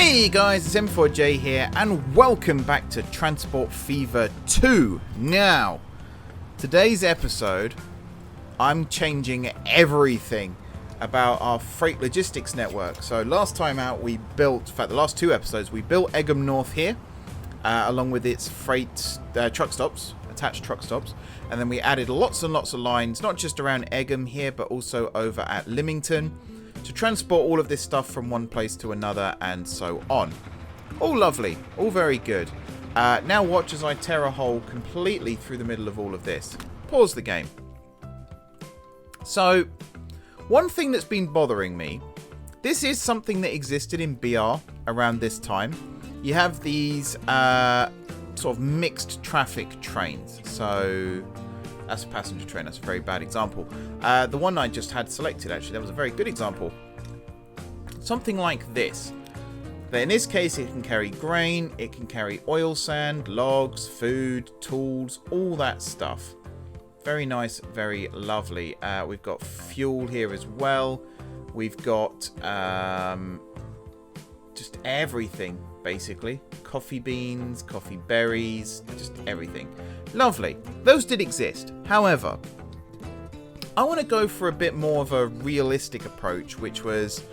Hey guys, it's M4J here, and welcome back to Transport Fever 2. Now, today's episode, I'm changing everything about our freight logistics network. So last time out we built, in fact the last two episodes, we built Egham North here, along with its freight truck stops, attached truck stops. And then we added lots and lots of lines, not just around Egham here, but also over at Lymington, to transport all of this stuff from one place to another and so on. All lovely, all very good. Now watch as I tear a hole completely through the middle of all of this. Pause the game. So, one thing that's been bothering me, this is something that existed in BR around this time. You have these sort of mixed traffic trains. So, that's a passenger train. That's a very bad example. The one I just had selected, actually, that was a very good example. Something like this. But in this case, it can carry grain, it can carry oil sand, logs, food, tools, all that stuff. Very nice, very lovely. We've got fuel here as well. We've got just everything, basically. Coffee beans, coffee berries, just everything. Lovely. Those did exist. However, I want to go for a bit more of a realistic approach, which was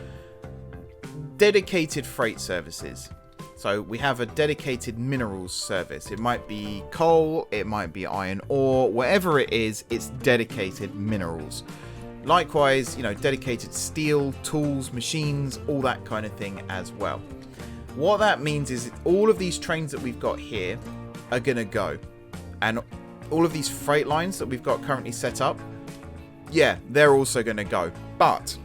dedicated freight services. So we have a dedicated minerals service. It might be coal, it might be iron ore, whatever it is, it's dedicated minerals. Likewise, you know, dedicated steel, tools, machines, all that kind of thing as well. What that means is all of these trains that we've got here are going to go. And all of these freight lines that we've got currently set up, yeah, they're also going to go. But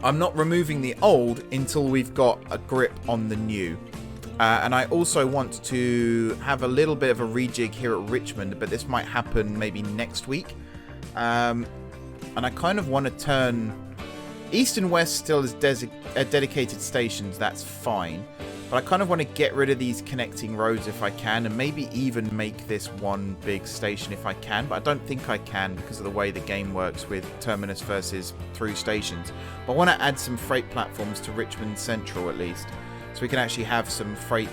I'm not removing the old until we've got a grip on the new. And I also want to have a little bit of a rejig here at Richmond, but this might happen maybe next week. And I kind of want to turn East and West still as dedicated stations, that's fine. But I kind of want to get rid of these connecting roads if I can, and maybe even make this one big station if I can. But I don't think I can because of the way the game works with terminus versus through stations. But I want to add some freight platforms to Richmond Central at least, so we can actually have some freight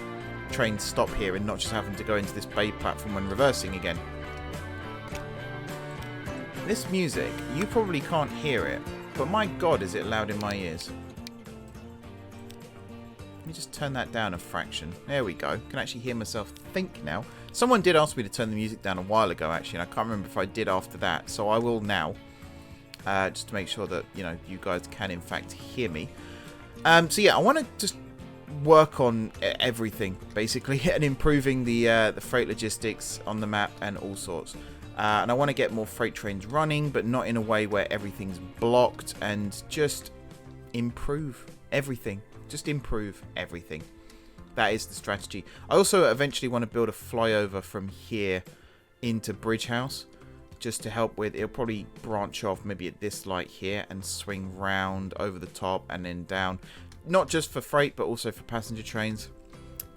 trains stop here and not just having to go into this bay platform when reversing again. This music, you probably can't hear it, but my god is it loud in my ears. Let me just turn that down a fraction. There we go. Can actually hear myself think now. Someone did ask me to turn the music down a while ago, actually, and I can't remember if I did after that, so I will now. Just to make sure that, you know, you guys can in fact hear me. So yeah, I want to just work on everything, basically, and improving the freight logistics on the map and all sorts. And I want to get more freight trains running, but not in a way where everything's blocked, and just improve everything. Just improve everything. That is the strategy. I also eventually want to build a flyover from here into Bridge House, just to help with, it'll probably branch off maybe at this light here and swing round over the top and then down. Not just for freight, but also for passenger trains.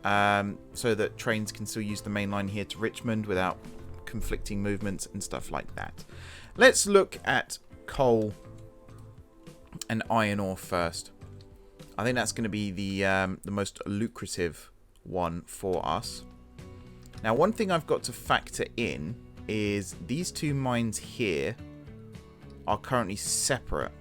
So that trains can still use the main line here to Richmond without conflicting movements and stuff like that. Let's look at coal and iron ore first. I think that's going to be the most lucrative one for us. Now, one thing I've got to factor in is these two mines here are currently separate.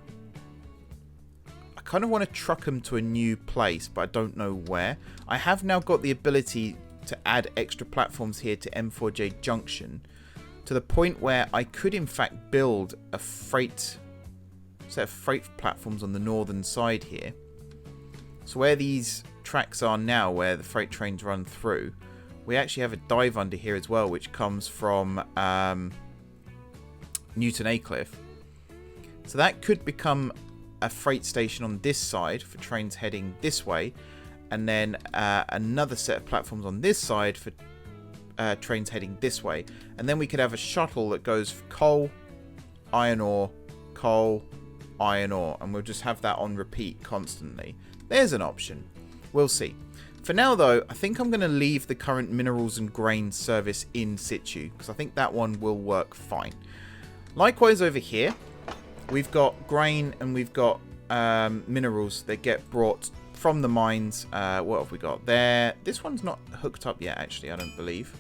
I kind of want to truck them to a new place, but I don't know where. I have now got the ability to add extra platforms here to M4J Junction, to the point where I could in fact build a set of freight platforms on the northern side here. So where these tracks are now, where the freight trains run through, we actually have a dive under here as well, which comes from Newton Aycliffe. So that could become a freight station on this side for trains heading this way, and then another set of platforms on this side for trains heading this way. And then we could have a shuttle that goes for coal, iron ore, and we'll just have that on repeat constantly. There's an option. We'll see. For now, though, I think I'm going to leave the current minerals and grain service in situ, because I think that one will work fine. Likewise over here, we've got grain and we've got minerals that get brought from the mines. What have we got there? This one's not hooked up yet, actually, I don't believe.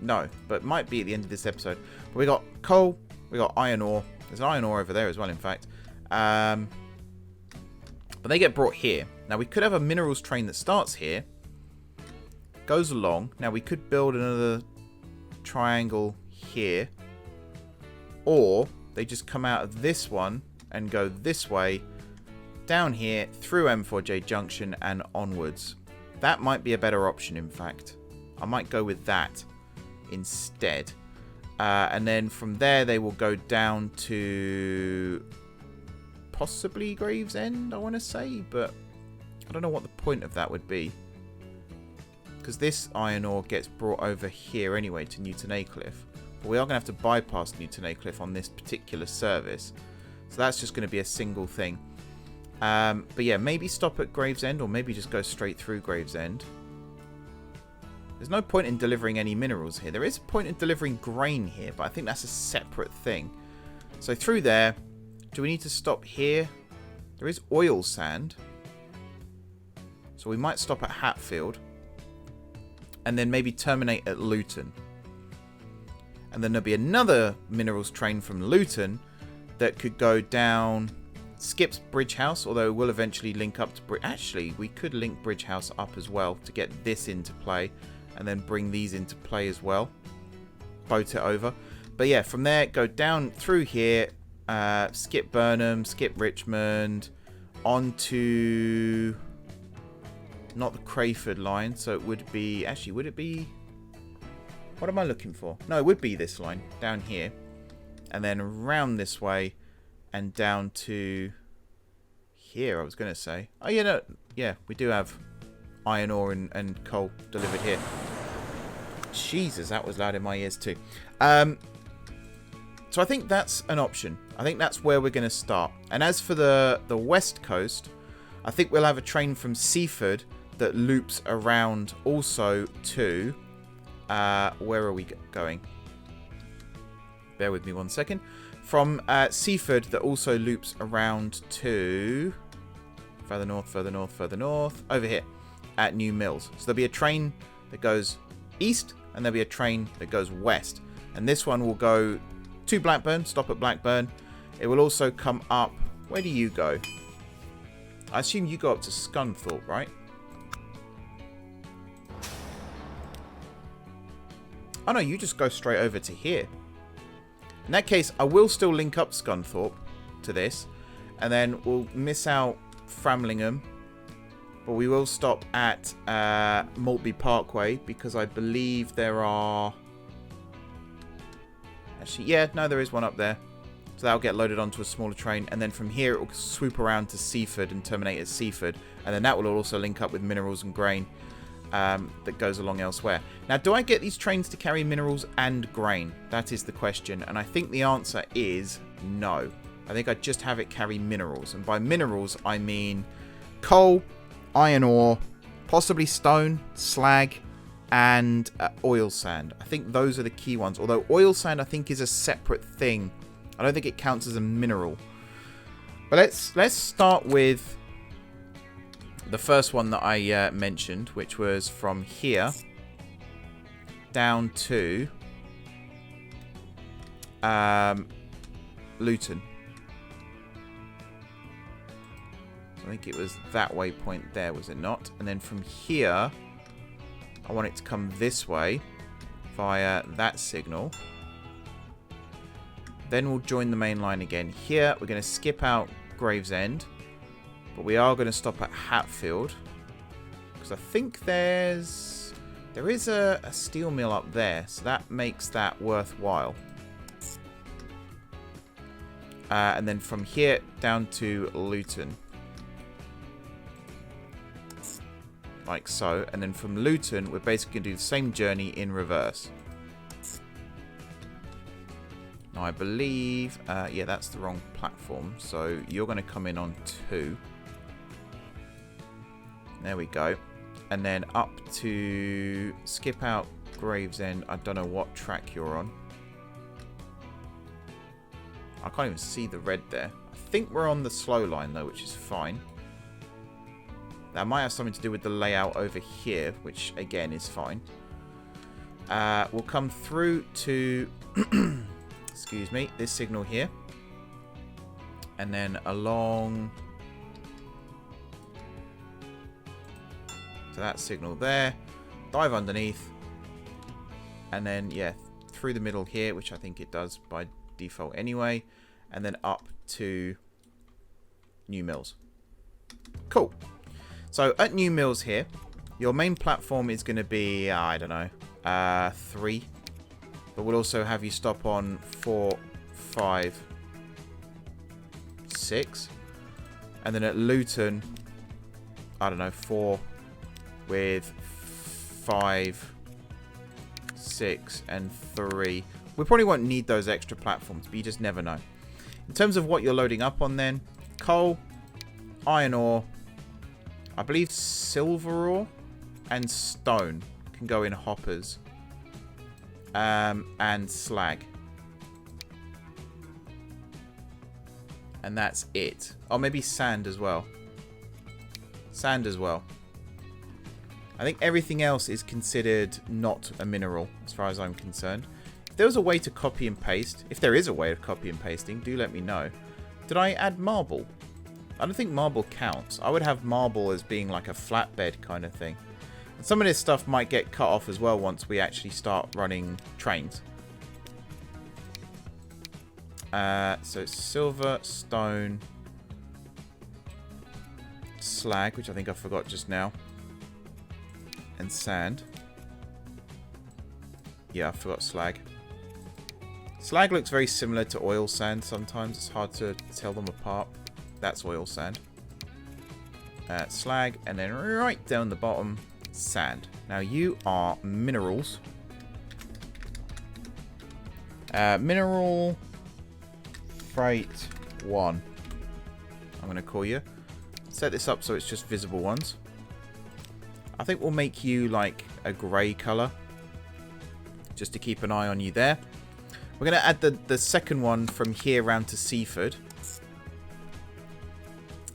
No, but might be at the end of this episode. But we got coal, we got iron ore. There's an iron ore over there as well, in fact. But they get brought here. Now, we could have a minerals train that starts here, goes along. Now, we could build another triangle here. Or they just come out of this one and go this way, down here, through M4J Junction and onwards. That might be a better option, in fact. I might go with that instead. And then from there, they will go down to possibly Gravesend, I want to say. But I don't know what the point of that would be. Because this iron ore gets brought over here anyway to Newton Aycliffe. But we are going to have to bypass Newton Aycliffe on this particular service. So that's just going to be a single thing. But yeah, maybe stop at Gravesend or maybe just go straight through Gravesend. There's no point in delivering any minerals here. There is a point in delivering grain here, but I think that's a separate thing. So through there, do we need to stop here? There is oil sand. So we might stop at Hatfield. And then maybe terminate at Luton. And then there'll be another minerals train from Luton that could go down, skips Bridge House, although it will eventually link up to actually, we could link Bridge House up as well to get this into play. And then bring these into play as well. Boat it over. But yeah, from there, go down through here. Skip Burnham, skip Richmond. Onto... not the Crayford line. So it would be... actually, would it be... what am I looking for? No, it would be this line. Down here. And then around this way. And down to... here, I was going to say. Oh, yeah, no. Yeah, we do have... iron ore and coal delivered here. Jesus, that was loud in my ears too. So I think that's an option. I think that's where we're going to start. And as for the west coast, I think we'll have a train from Seaford that loops around also to... where are we going? Bear with me 1 second. From Seaford that also loops around to... further north, further north, further north. Over here. At New Mills. So there'll be a train that goes east and there'll be a train that goes west. And this one will go to Blackburn, stop at Blackburn. It will also come up... where do you go? I assume you go up to Scunthorpe, right? Oh no, you just go straight over to here. In that case, I will still link up Scunthorpe to this. And then we'll miss out Framlingham. But we will stop at Maltby Parkway because I believe there are... actually, yeah, no, there is one up there. So that'll get loaded onto a smaller train. And then from here, it will swoop around to Seaford and terminate at Seaford. And then that will also link up with minerals and grain that goes along elsewhere. Now, do I get these trains to carry minerals and grain? That is the question. And I think the answer is no. I think I just have it carry minerals. And by minerals, I mean coal, iron ore, possibly stone, slag, and oil sand. I think those are the key ones. Although oil sand, I think, is a separate thing. I don't think it counts as a mineral. But let's start with the first one that I mentioned, which was from here down to Luton. I think it was that waypoint there, was it not? And then from here, I want it to come this way via that signal. Then we'll join the main line again. Here, we're going to skip out Gravesend, but we are going to stop at Hatfield because I think there is a steel mill up there, so that makes that worthwhile. And then from here down to Luton. Like so. And then from Luton, we're basically going to do the same journey in reverse. Now, I believe... yeah, that's the wrong platform. So you're going to come in on 2. There we go. And then up to... skip out Gravesend. I don't know what track you're on. I can't even see the red there. I think we're on the slow line, though, which is fine. That might have something to do with the layout over here, which again is fine. We'll come through to, excuse me, this signal here. And then along to that signal there. Dive underneath. And then, yeah, through the middle here, which I think it does by default anyway. And then up to New Mills. Cool. So at New Mills here, your main platform is going to be, I don't know, 3. But we'll also have you stop on 4, 5, 6. And then at Luton, I don't know, 4 with 5, 6, and 3. We probably won't need those extra platforms, but you just never know. In terms of what you're loading up on then, coal, iron ore, I believe silver ore, and stone can go in hoppers. And slag. And that's it. Oh, maybe sand as well. Sand as well. I think everything else is considered not a mineral, as far as I'm concerned. If there was a way to copy and paste, if there is a way of copy and pasting, do let me know. Did I add marble? I don't think marble counts. I would have marble as being like a flatbed kind of thing. And some of this stuff might get cut off as well once we actually start running trains. So it's silver, stone, slag, which I think I forgot just now, and sand. Yeah, I forgot slag. Slag looks very similar to oil sand sometimes. It's hard to tell them apart. That's oil sand. Slag, and then right down the bottom, sand. Now you are minerals. Mineral freight 1. I'm going to call you. Set this up so it's just visible ones. I think we'll make you like a grey colour, just to keep an eye on you there. We're going to add the second one from here round to Seaford.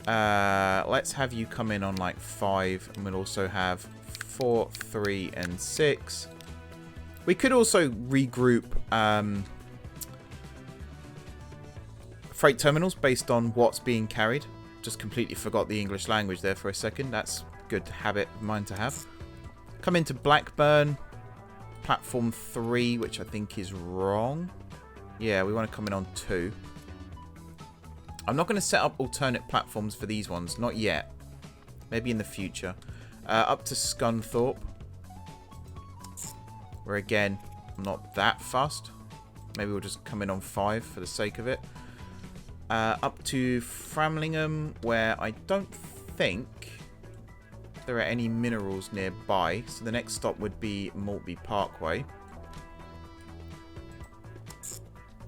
Let's have you come in on like 5, and we'll also have 4, 3, and 6. We could also regroup freight terminals based on what's being carried. Just completely forgot the English language there for a second. That's a good habit of mine to have. Come into Blackburn, platform 3, which I think is wrong. Yeah, we want to come in on 2. I'm not going to set up alternate platforms for these ones, not yet. Maybe in the future. Up to Scunthorpe, where again, I'm not that fussed. Maybe we'll just come in on 5 for the sake of it. Up to Framlingham, where I don't think there are any minerals nearby. So the next stop would be Maltby Parkway,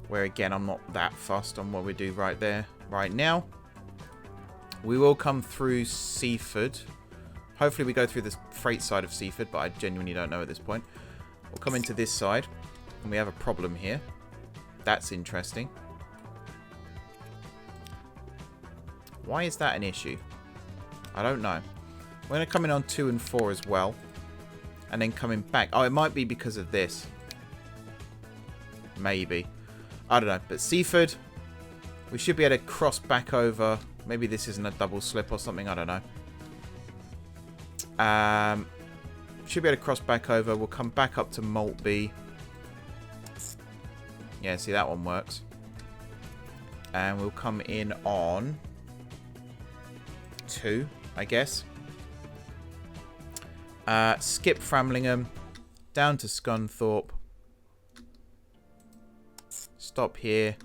where again, I'm not that fussed on what we do right there, right now. We will come through Seaford. Hopefully we go through the freight side of Seaford, but I genuinely don't know at this point. We'll come into this side, and we have a problem here. That's interesting. Why is that an issue? I don't know. We're going to come in on 2 and 4 as well. And then coming back. Oh, it might be because of this. Maybe. I don't know. But Seaford, we should be able to cross back over. Maybe this isn't a double slip or something. I don't know. Should be able to cross back over. We'll come back up to Maltby. Yeah, see, that one works. And we'll come in on 2, I guess. Skip Framlingham. Down to Scunthorpe. Stop here.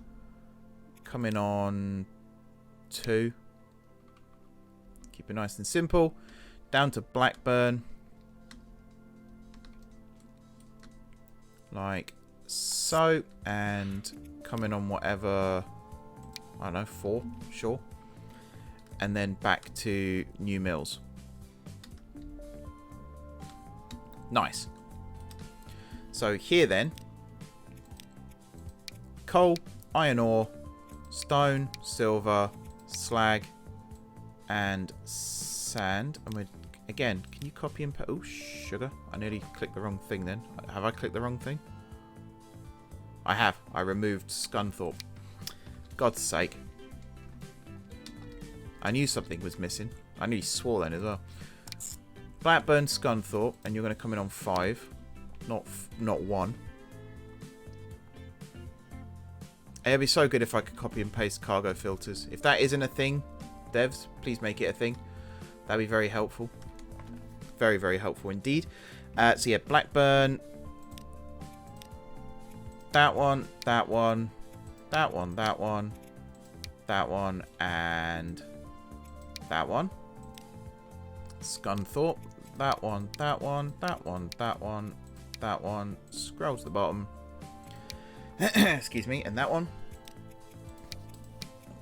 Come in on 2. Keep it nice and simple. Down to Blackburn. Like so. And come in on whatever, I don't know, 4, sure. And then back to New Mills. Nice. So here then, coal, iron ore, stone, silver, slag, and sand. And we're, again, can you copy and paste? Oh, sugar. I nearly clicked the wrong thing then. Have I clicked the wrong thing? I have. I removed Scunthorpe. God's sake. I knew something was missing. I nearly swore then as well. Blackburn, Scunthorpe, and you're going to come in on 5. Not 1. It'd be so good if I could copy and paste cargo filters. If that isn't a thing, devs, please make it a thing. That'd be very helpful. Very, very helpful indeed. So yeah, Blackburn. That one, that one, that one, that one, that one, and that one. Scunthorpe. That one, that one, that one, that one, that one. Scroll to the bottom. Excuse me, and that one.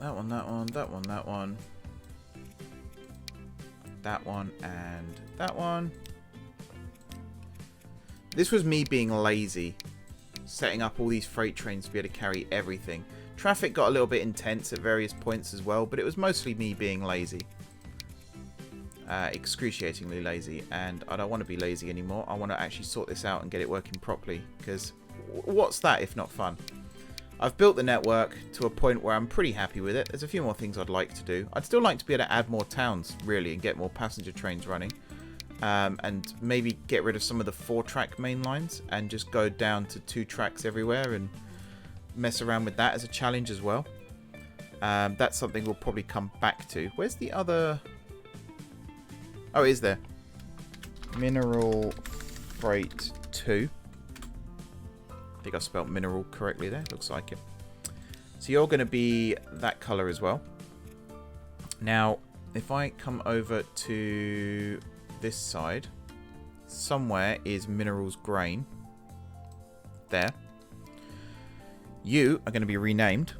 That one, that one, that one, that one. That one, and that one. This was me being lazy. Setting up all these freight trains to be able to carry everything. Traffic got a little bit intense at various points as well, but it was mostly me being lazy. Excruciatingly lazy, and I don't want to be lazy anymore. I want to actually sort this out and get it working properly, because what's that if not fun? I've built the network to a point where I'm pretty happy with it. There's a few more things I'd like to do. I'd still like to be able to add more towns, really, and get more passenger trains running. And maybe get rid of some of the 4-track main lines and just go down to 2 tracks everywhere and mess around with that as a challenge as well. That's something we'll probably come back to. Where's the other... Oh, it is there. Mineral Freight 2. I think I spelled mineral correctly there. Looks like it. So you're going to be that colour as well. Now, if I come over to this side, somewhere is Minerals Grain. There. You are going to be renamed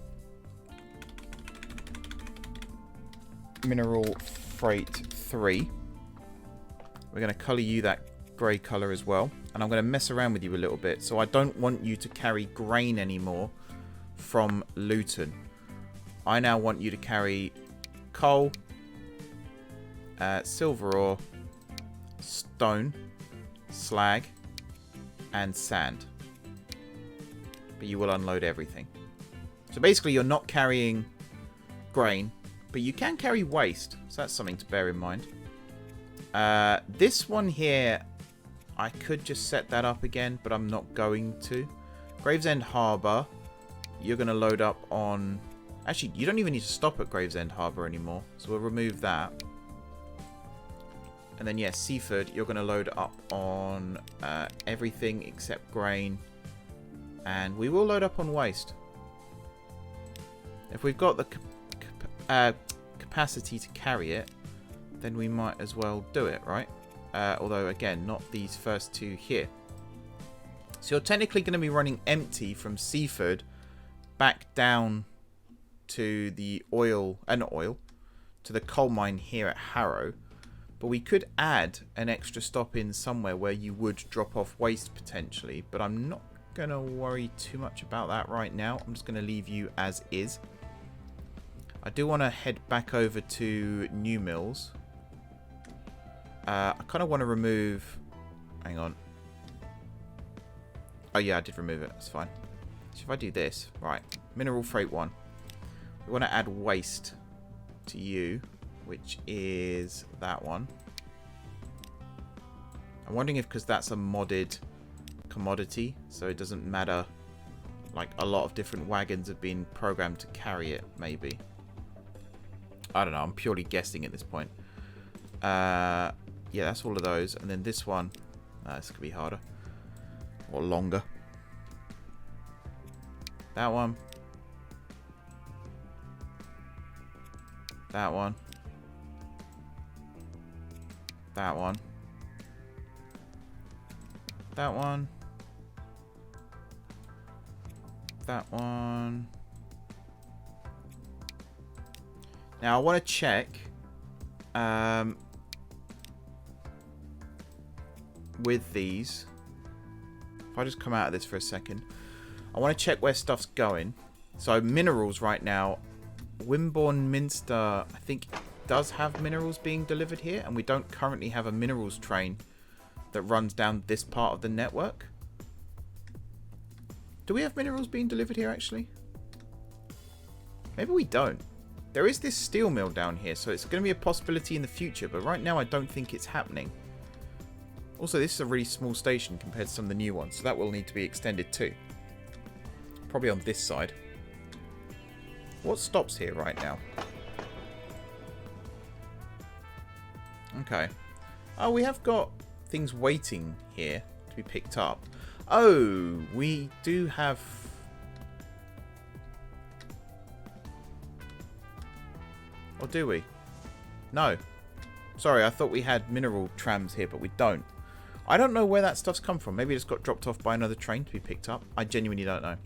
Mineral Freight 3. We're going to colour you that grey colour as well. And I'm going to mess around with you a little bit. So I don't want you to carry grain anymore from Luton. I now want you to carry coal, silver ore, stone, slag, and sand. But you will unload everything. So basically you're not carrying grain, but you can carry waste. So that's something to bear in mind. This one here, I could just set that up again, but I'm not going to. Gravesend Harbour, you're going to load up on... Actually, you don't even need to stop at Gravesend Harbour anymore. So we'll remove that. And then, yes, Seaford, you're going to load up on everything except grain. And we will load up on waste. If we've got the capacity to carry it, then we might as well do it, right? Although, again, not these first 2 here. So you're technically going to be running empty from Seaford back down to the oil, not oil, to the coal mine here at Harrow. But we could add an extra stop in somewhere where you would drop off waste potentially. But I'm not going to worry too much about that right now. I'm just going to leave you as is. I do want to head back over to New Mills. I kind of want to remove... Hang on. Oh yeah, I did remove it. That's fine. So if I do this... Right. Mineral Freight 1. We want to add waste to you, which is that one. I'm wondering if because that's a modded commodity, so it doesn't matter. Like, a lot of different wagons have been programmed to carry it, maybe. I don't know. I'm purely guessing at this point. Yeah, that's all of those. And then this one. This could be harder. Or longer. That one. That one. That one. That one. That one. Now I want to check with these. If I just come out of this for a second, I want to check where stuff's going. So minerals right now, Wimborne, Minster, I think does have minerals being delivered here, and we don't currently have a minerals train that runs down this part of the network. Do we have minerals being delivered here, actually? Maybe we don't. There is this steel mill down here, so it's going to be a possibility in the future, but right now I don't think it's happening. Also, this is a really small station compared to some of the new ones, so that will need to be extended too. Probably on this side. What stops here right now? Okay. Oh, we have got things waiting here to be picked up. Oh, we do have... Or do we? No. Sorry, I thought we had mineral trams here, but we don't. I don't know where that stuff's come from. Maybe it just got dropped off by another train to be picked up. I genuinely don't know.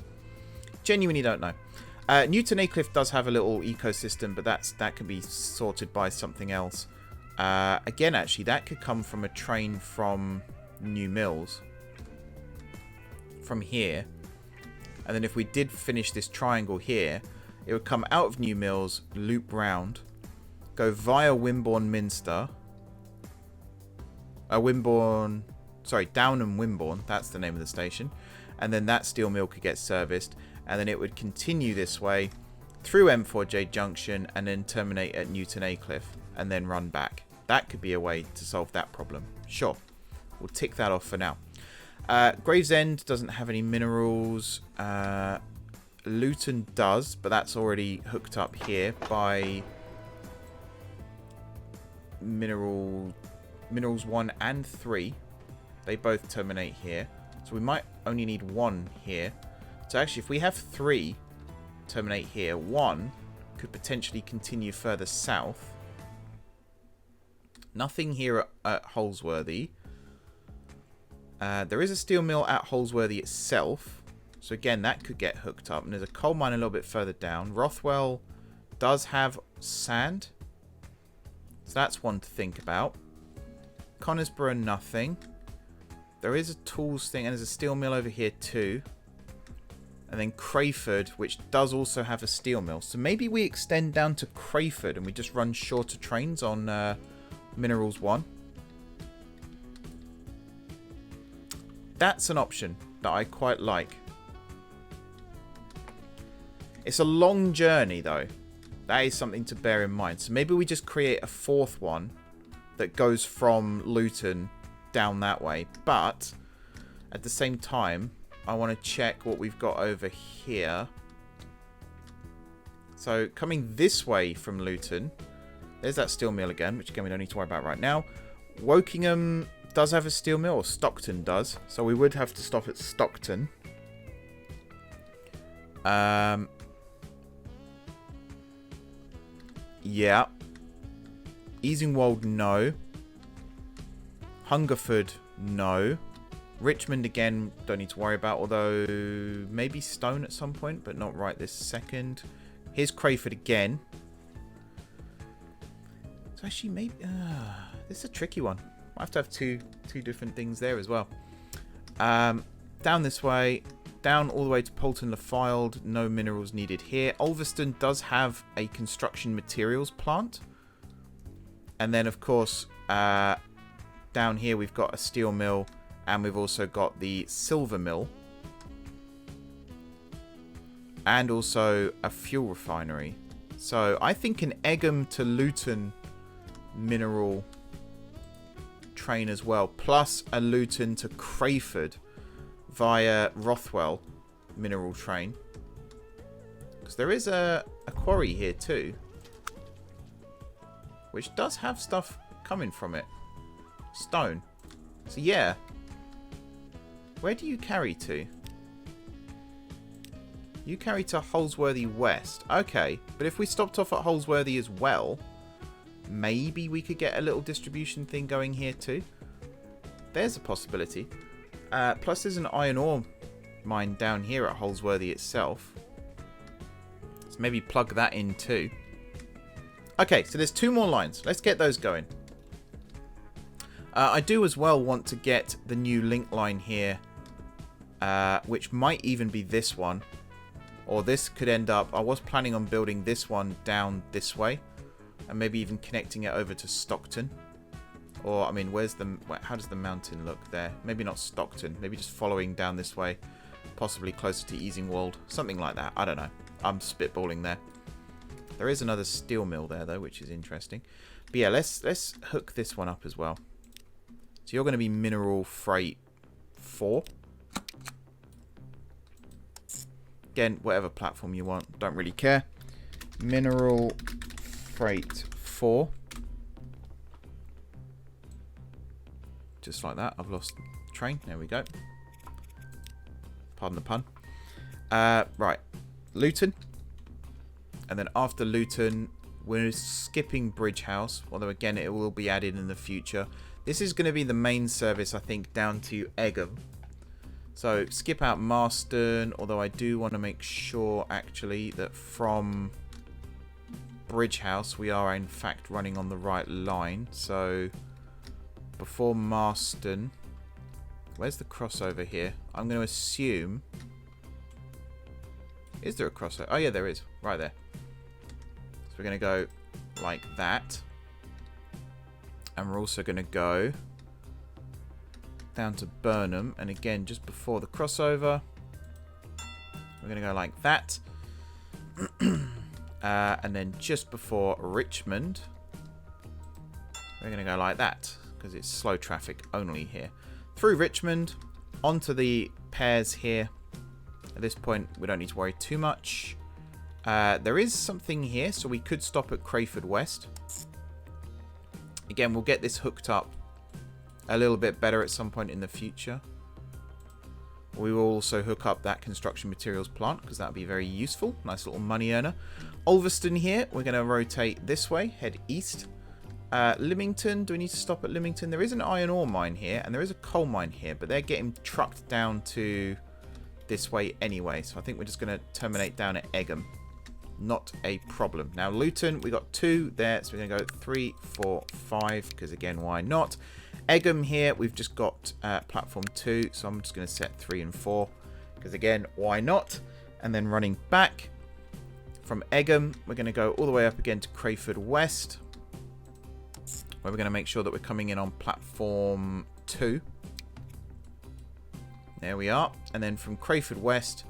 Genuinely don't know. Newton Aycliffe does have a little ecosystem, but that can be sorted by something else. Again, actually, that could come from a train from New Mills. From here. And then if we did finish this triangle here, it would come out of New Mills, loop round, go via Wimborne Minster. Downham Wimborne, that's the name of the station. And then that steel mill could get serviced. And then it would continue this way through M4J Junction and then terminate at Newton Aycliffe and then run back. That could be a way to solve that problem. Sure. We'll tick that off for now. Gravesend doesn't have any minerals. Luton does, but that's already hooked up here by minerals 1 and 3. They both terminate here. So we might only need 1 here. So actually, if we have 3 terminate here, 1 could potentially continue further south. Nothing here at Holsworthy. There is a steel mill at Holsworthy itself. So again, that could get hooked up. And there's a coal mine a little bit further down. Rothwell does have sand. So that's one to think about. Conisborough, nothing. There is a tools thing, and there's a steel mill over here too. And then Crayford, which does also have a steel mill. So maybe we extend down to Crayford and we just run shorter trains on Minerals 1. That's an option that I quite like. It's a long journey though. That is something to bear in mind. So maybe we just create a 4th one that goes from Luton down that way. But at the same time, I want to check what we've got over here. So coming this way from Luton, there's that steel mill again, which again we don't need to worry about right now. Wokingham does have a steel mill, or Stockton does. So we would have to stop at Stockton. Yeah. Easingwold, no. Hungerford, no. Richmond, again, don't need to worry about, although maybe Stone at some point, but not right this second. Here's Crayford again. So actually, maybe... this is a tricky one. I have to have two different things there as well. Down this way. Down all the way to Poulton Le Filed. No minerals needed here. Ulverston does have a construction materials plant. And then, of course, down here we've got a steel mill. And we've also got the silver mill. And also a fuel refinery. So I think an Egham to Luton mineral train as well. Plus a Luton to Crayford via Rothwell mineral train. Because there is a quarry here too. Which does have stuff coming from it. Stone. So yeah. Where do you carry to? You carry to Holsworthy West. Okay, but if we stopped off at Holsworthy as well, maybe we could get a little distribution thing going here too. There's a possibility. Plus there's an iron ore mine down here at Holsworthy itself. So maybe plug that in too. Okay, so there's 2 more lines. Let's get those going. I do as well want to get the new link line here, which might even be this one. Or this could end up... I was planning on building this one down this way. and maybe even connecting it over to Stockton. Or, I mean, how does the mountain look there? Maybe not Stockton. Maybe just following down this way. Possibly closer to Easingwold. Something like that. I don't know. I'm spitballing there. There is another steel mill there, though, which is interesting. But yeah, let's hook this one up as well. So you're going to be Mineral Freight 4. Again, whatever platform you want. Don't really care. Mineral Freight 4. Just like that. I've lost the train. There we go. Pardon the pun. Right. Luton. And then after Luton, we're skipping Bridge House. Although, again, it will be added in the future. This is going to be the main service, I think, down to Egham. So, skip out Marston. Although I do want to make sure, actually, that from Bridge House, we are, in fact, running on the right line. So, before Marston, where's the crossover here? I'm going to assume... Is there a crossover? Oh, yeah, there is. Right there. So we're going to go like that. And we're also going to go down to Burnham. And again, just before the crossover, we're going to go like that. And then just before Richmond, we're going to go like that. Because it's slow traffic only here. Through Richmond, onto the pairs here. At this point, we don't need to worry too much. There is something here, so we could stop at Crayford West. Again, we'll get this hooked up a little bit better at some point in the future. We will also hook up that construction materials plant, because that would be very useful. Nice little money earner. Ulverston here, we're going to rotate this way, head east. Lymington, do we need to stop at Lymington? There is an iron ore mine here, and there is a coal mine here, but they're getting trucked down to this way anyway. So I think we're just going to terminate down at Egham. Not a problem. Now, Luton, we got 2 there, so we're going to go 3, 4, 5, because again, why not? Egham here, we've just got platform 2, so I'm just going to set 3 and 4, because again, why not? And then running back from Egham, we're going to go all the way up again to Crayford West, where we're going to make sure that we're coming in on platform 2. There we are. And then from Crayford West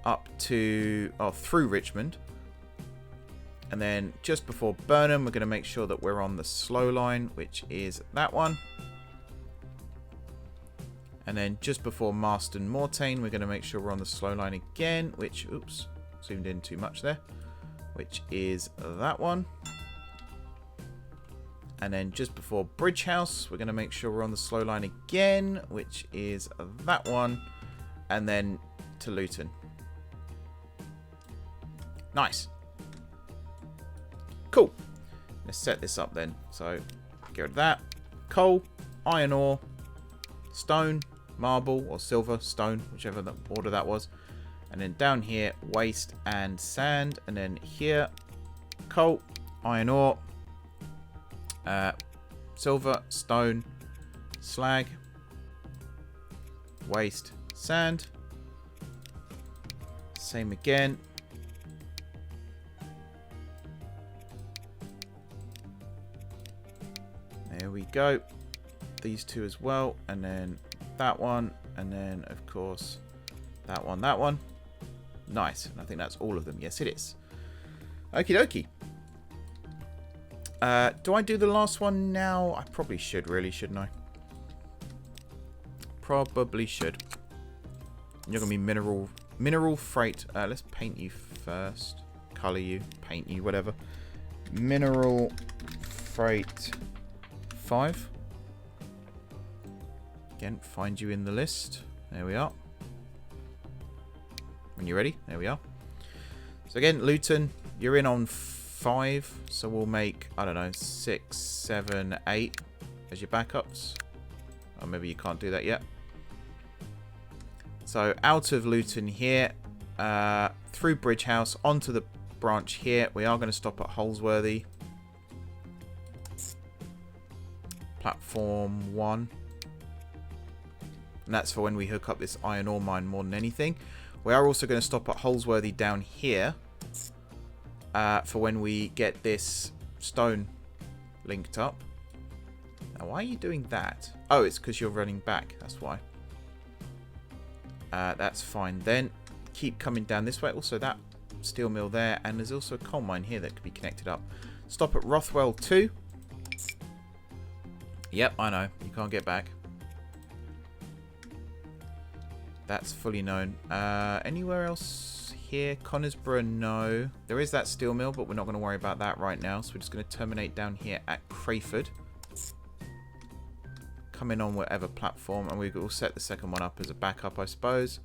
up to, through Richmond. And then just before Burnham, we're going to make sure that we're on the slow line, which is that one. And then just before Marston Mortain, we're going to make sure we're on the slow line again, which, oops, zoomed in too much there, which is that one. And then just before Bridge House, we're going to make sure we're on the slow line again, which is that one. And then to Luton. Nice. Cool. Let's set this up then. So, get rid of that. Coal, iron ore, stone, marble, or silver, stone, whichever the order that was. And then down here, waste and sand. And then here, coal, iron ore, silver, stone, slag, waste, sand. Same again. There we go. These 2 as well. And then that one. And then, of course, that one, that one. Nice. And I think that's all of them. Yes, it is. Okie dokie. Do I do the last one now? I probably should, really, shouldn't I? Probably should. You're going to be mineral freight. Let's paint you first. Colour you. Paint you. Whatever. Mineral freight 5. Again, find you in the list. There we are. When you're ready, there we are. So again, Luton, you're in on 5. So we'll make, I don't know, 6, 7, 8 as your backups. Or maybe you can't do that yet. So out of Luton here, through Bridge House, onto the branch here. We are going to stop at Holsworthy. Platform 1. And that's for when we hook up this iron ore mine more than anything. We are also going to stop at Holsworthy down here. For when we get this stone linked up. Now, why are you doing that? Oh, it's because you're running back. That's why. That's fine. Then keep coming down this way. Also, that steel mill there. And there's also a coal mine here that could be connected up. Stop at Rothwell 2. Yep, I know. You can't get back. That's fully known. Anywhere else here? Conisborough, no. There is that steel mill, but we're not going to worry about that right now. So we're just going to terminate down here at Crayford. Come in on whatever platform, and we'll set the second one up as a backup, I suppose.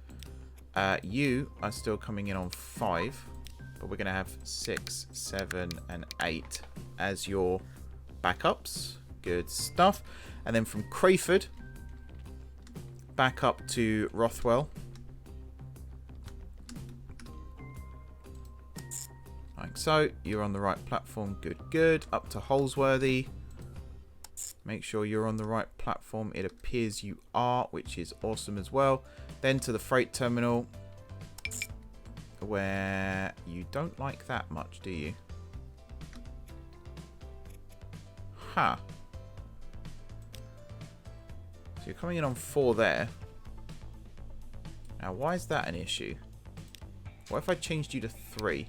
You are still coming in on 5, but we're going to have 6, 7, and 8 as your backups. Good stuff. And then from Crayford back up to Rothwell. Like so. You're on the right platform. Good, good. Up to Holsworthy. Make sure you're on the right platform. It appears you are, which is awesome as well. Then to the freight terminal, where you don't like that much, do you? Huh. So you're coming in on 4 there. Now, why is that an issue? What if I changed you to 3?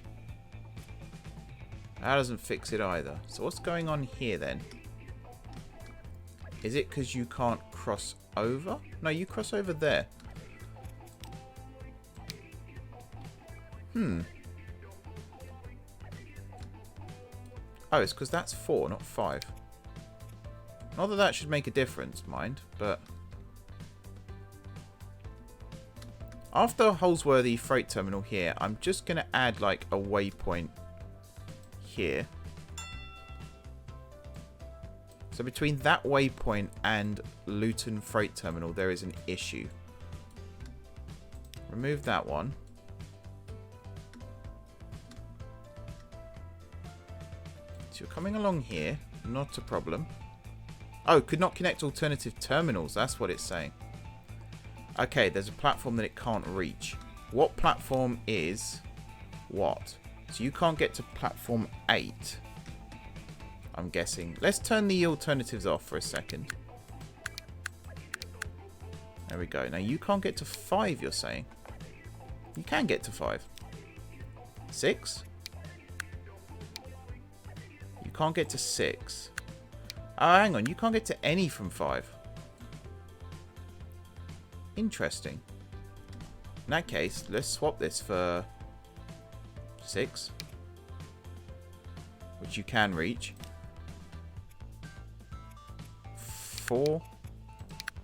That doesn't fix it either. So what's going on here then? Is it because you can't cross over? No, you cross over there. Oh, it's because that's 4, not 5. Not that that should make a difference, mind, but... After Holsworthy Freight Terminal here, I'm just going to add, like, a waypoint here. So between that waypoint and Luton Freight Terminal, there is an issue. Remove that one. So you're coming along here. Not a problem. Oh, could not connect alternative terminals. That's what it's saying. Okay, there's a platform that it can't reach. What platform is what? So you can't get to platform 8. I'm guessing. Let's turn the alternatives off for a second. There we go. Now you can't get to 5, you're saying? You can get to 5. 6? You can't get to 6. Oh, hang on. You can't get to any from 5. Interesting. In that case, let's swap this for 6. Which you can reach. 4,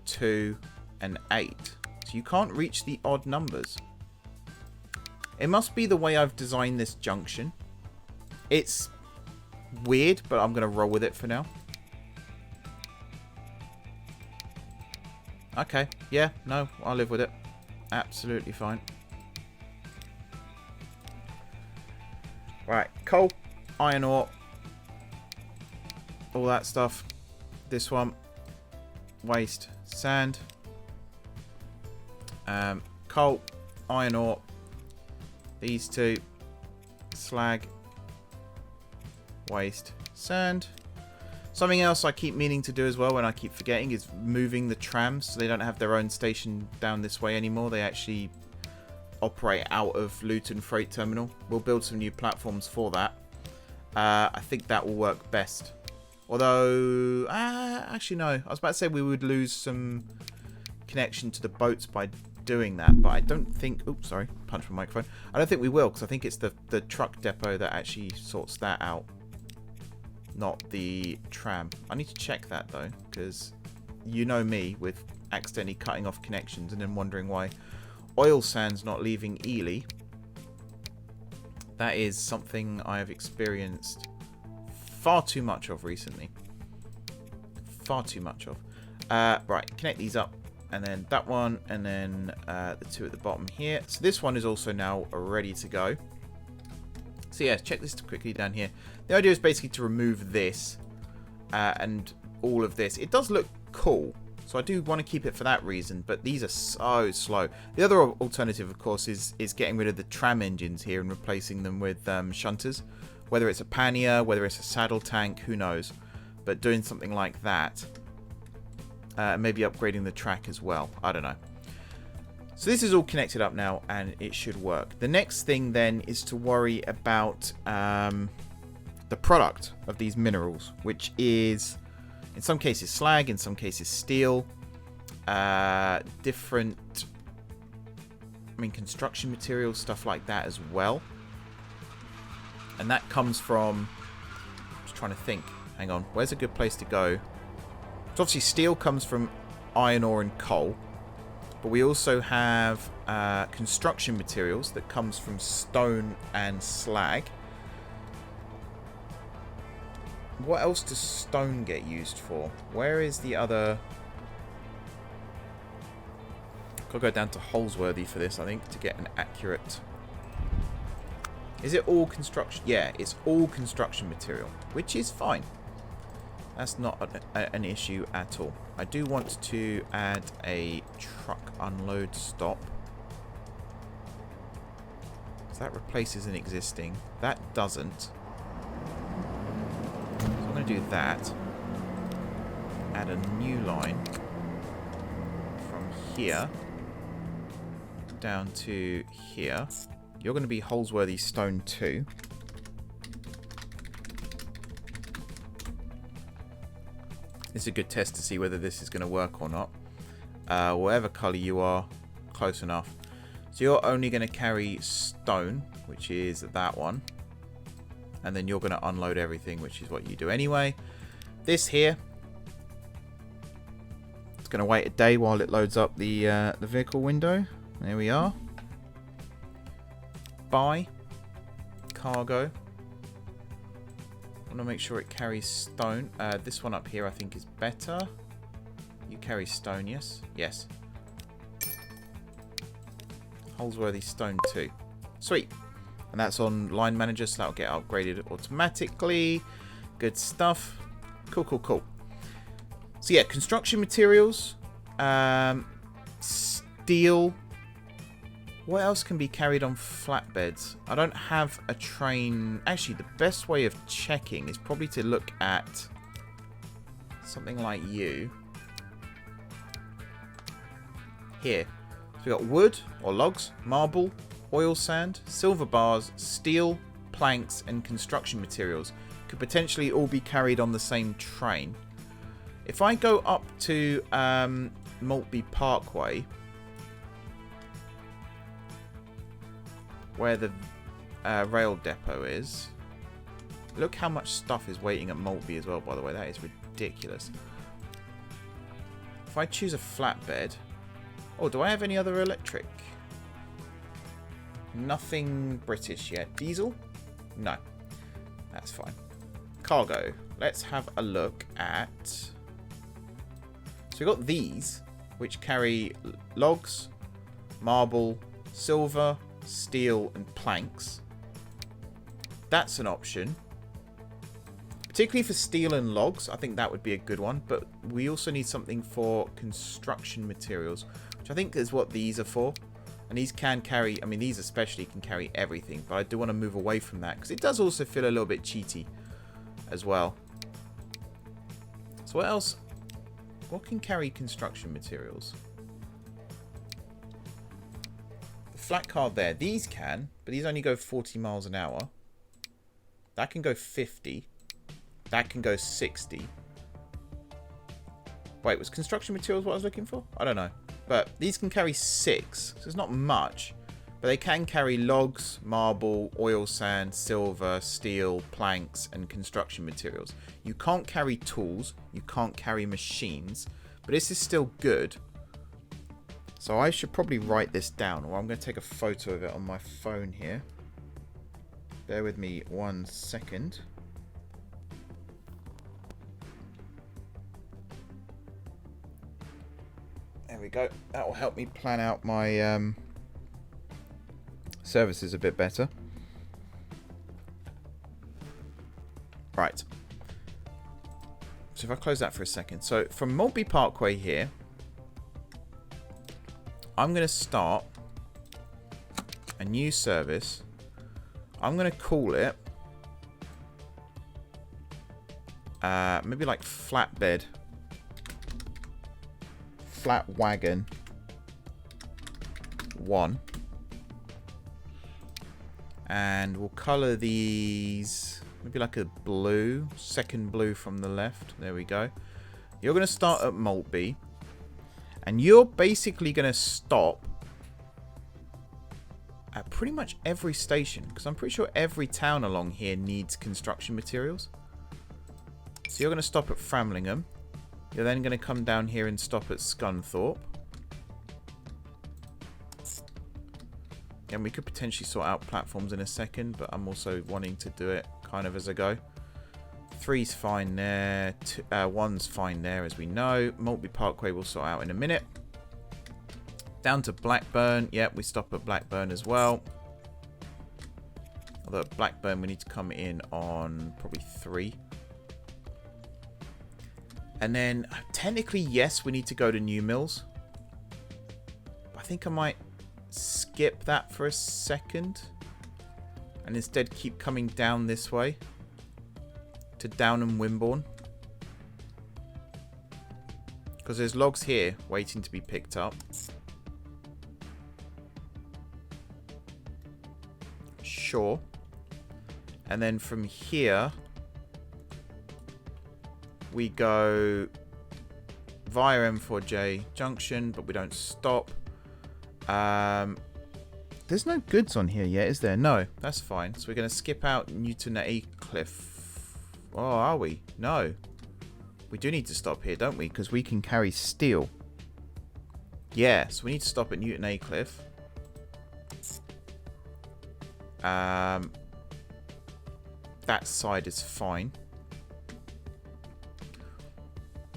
2, and 8. So you can't reach the odd numbers. It must be the way I've designed this junction. It's weird, but I'm going to roll with it for now. Okay, yeah, no, I'll live with it. Absolutely fine. Right, coal, iron ore, all that stuff. This one, waste, sand, coal, iron ore, these two, slag, waste, sand. Something else I keep meaning to do as well, and I keep forgetting, is moving the trams so they don't have their own station down this way anymore. They actually operate out of Luton Freight Terminal. We'll build some new platforms for that. I think that will work best. Although, actually no. I was about to say we would lose some connection to the boats by doing that, but I don't think... Oops, sorry. Punch my microphone. I don't think we will, because I think it's the truck depot that actually sorts that out. Not the tram. I need to check that though, because you know me with accidentally cutting off connections and then wondering why oil sand's not leaving Ely. That is something I have experienced far too much of recently. Far too much of. Right, connect these up. And then that one, and then the two at the bottom here. So this one is also now ready to go. So yeah, check this quickly down here. The idea is basically to remove this and all of this. It does look cool, so I do want to keep it for that reason, but these are so slow. The other alternative, of course, is getting rid of the tram engines here and replacing them with shunters, Whether it's a pannier, whether it's a saddle tank, who knows. But doing something like that. Maybe upgrading the track as well. I don't know. So this is all connected up now and it should work. The next thing then is to worry about the product of these minerals, which is in some cases slag, in some cases steel, different, construction materials, stuff like that as well. And that comes from, I'm just trying to think, hang on, where's a good place to go? So obviously steel comes from iron ore and coal. But we also have construction materials that comes from stone and slag. What else does stone get used for? Where is the other... I'll go down to Holsworthy for this, I think, to get an accurate... Is it all construction? Yeah, it's all construction material, which is fine. That's not an issue at all. I do want to add a truck unload stop. So that replaces an existing. That doesn't. So I'm going to do that. Add a new line from here down to here. You're going to be Holsworthy Stone 2. It's a good test to see whether this is going to work or not. Whatever colour you are, close enough. So you're only going to carry stone, which is that one. And then you're going to unload everything, which is what you do anyway. This here, it's going to wait a day while it loads up the vehicle window. There we are. Buy. Cargo. I want to make sure it carries stone. This one up here I think is better. You carry stone, yes? Yes. Holsworthy Stone 2. Sweet. And that's on Line Manager, so that'll get upgraded automatically. Good stuff. Cool, cool, cool. So yeah, construction materials. Steel. What else can be carried on flatbeds? I don't have a train. Actually, the best way of checking is probably to look at something like you. Here. So we've got wood or logs, marble, oil sand, silver bars, steel, planks, and construction materials. Could potentially all be carried on the same train. If I go up to Maltby Parkway, where the rail depot is. Look how much stuff is waiting at Maltby as well, by the way. That is ridiculous. If I choose a flatbed... Oh, do I have any other electric? Nothing British yet. Diesel? No. That's fine. Cargo. Let's have a look at... So we've got these, which carry logs, marble, silver, steel and planks. That's an option. Particularly for steel and logs, I think that would be a good one. But we also need something for construction materials, which I think is what these are for. And these can carry, I mean, these especially can carry everything. But I do want to move away from that because it does also feel a little bit cheaty as well. So what else? What can carry construction materials? Flat card there. These can, but these only go 40 miles an hour. That can go 50. That can go 60. Wait, was construction materials what I was looking for? I don't know. But these can carry 6, so it's not much. But they can carry logs, marble, oil sand, silver, steel, planks, and construction materials. You can't carry tools. You can't carry machines. But this is still good. So I should probably write this down, or I'm going to take a photo of it on my phone here. Bear with me 1 second. There we go. That will help me plan out my services a bit better. Right. So if I close that for a second. So from Maltby Parkway here, I'm going to start a new service. I'm going to call it maybe like flatbed. Flat wagon. 1. And we'll colour these maybe like a blue. Second blue from the left. There we go. You're going to start at Maltby. And you're basically going to stop at pretty much every station. Because I'm pretty sure every town along here needs construction materials. So you're going to stop at Framlingham. You're then going to come down here and stop at Scunthorpe. And we could potentially sort out platforms in a second, but I'm also wanting to do it kind of as I go. 3's fine there. 1's fine there, as we know. Maltby Parkway we'll sort out in a minute. Down to Blackburn. Yep, we stop at Blackburn as well. Although at Blackburn we need to come in on probably 3. And then, technically, yes, we need to go to New Mills. I think I might skip that for a second. And instead keep coming down this way. To Downham Wimborne. Because there's logs here waiting to be picked up. Sure. And then from here... we go via M4J junction, but we don't stop. There's no goods on here yet, is there? No, that's fine. So we're going to skip out Newton Aycliffe. Oh, are we? No. We do need to stop here, don't we? Because we can carry steel. Yeah, so we need to stop at Newton Aycliffe. That side is fine.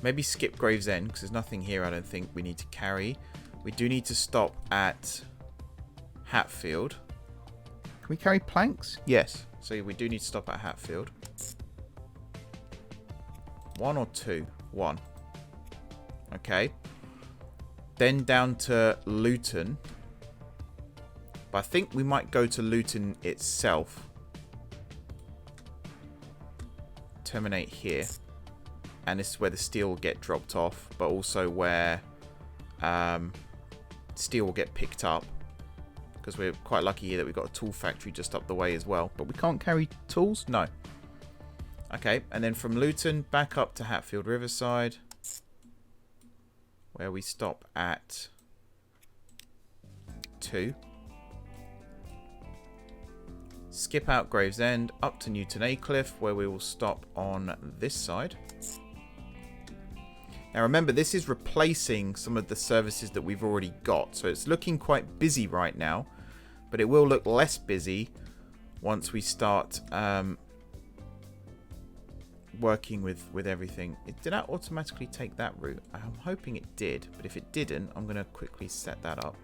Maybe skip Gravesend, because there's nothing here I don't think we need to carry. We do need to stop at Hatfield. Can we carry planks? Yes. So we do need to stop at Hatfield. 1 or 2? 1. Okay. Then down to Luton. But I think we might go to Luton itself. Terminate here. And this is where the steel will get dropped off, but also where steel will get picked up. Because we're quite lucky here that we've got a tool factory just up the way as well. But we can't carry tools? No. Okay, and then from Luton back up to Hatfield Riverside. Where we stop at 2. Skip out Gravesend up to Newton Aycliffe, where we will stop on this side. Now remember, this is replacing some of the services that we've already got. So it's looking quite busy right now. But it will look less busy once we start working with everything. Did that automatically take that route? I'm hoping it did. But if it didn't, I'm going to quickly set that up.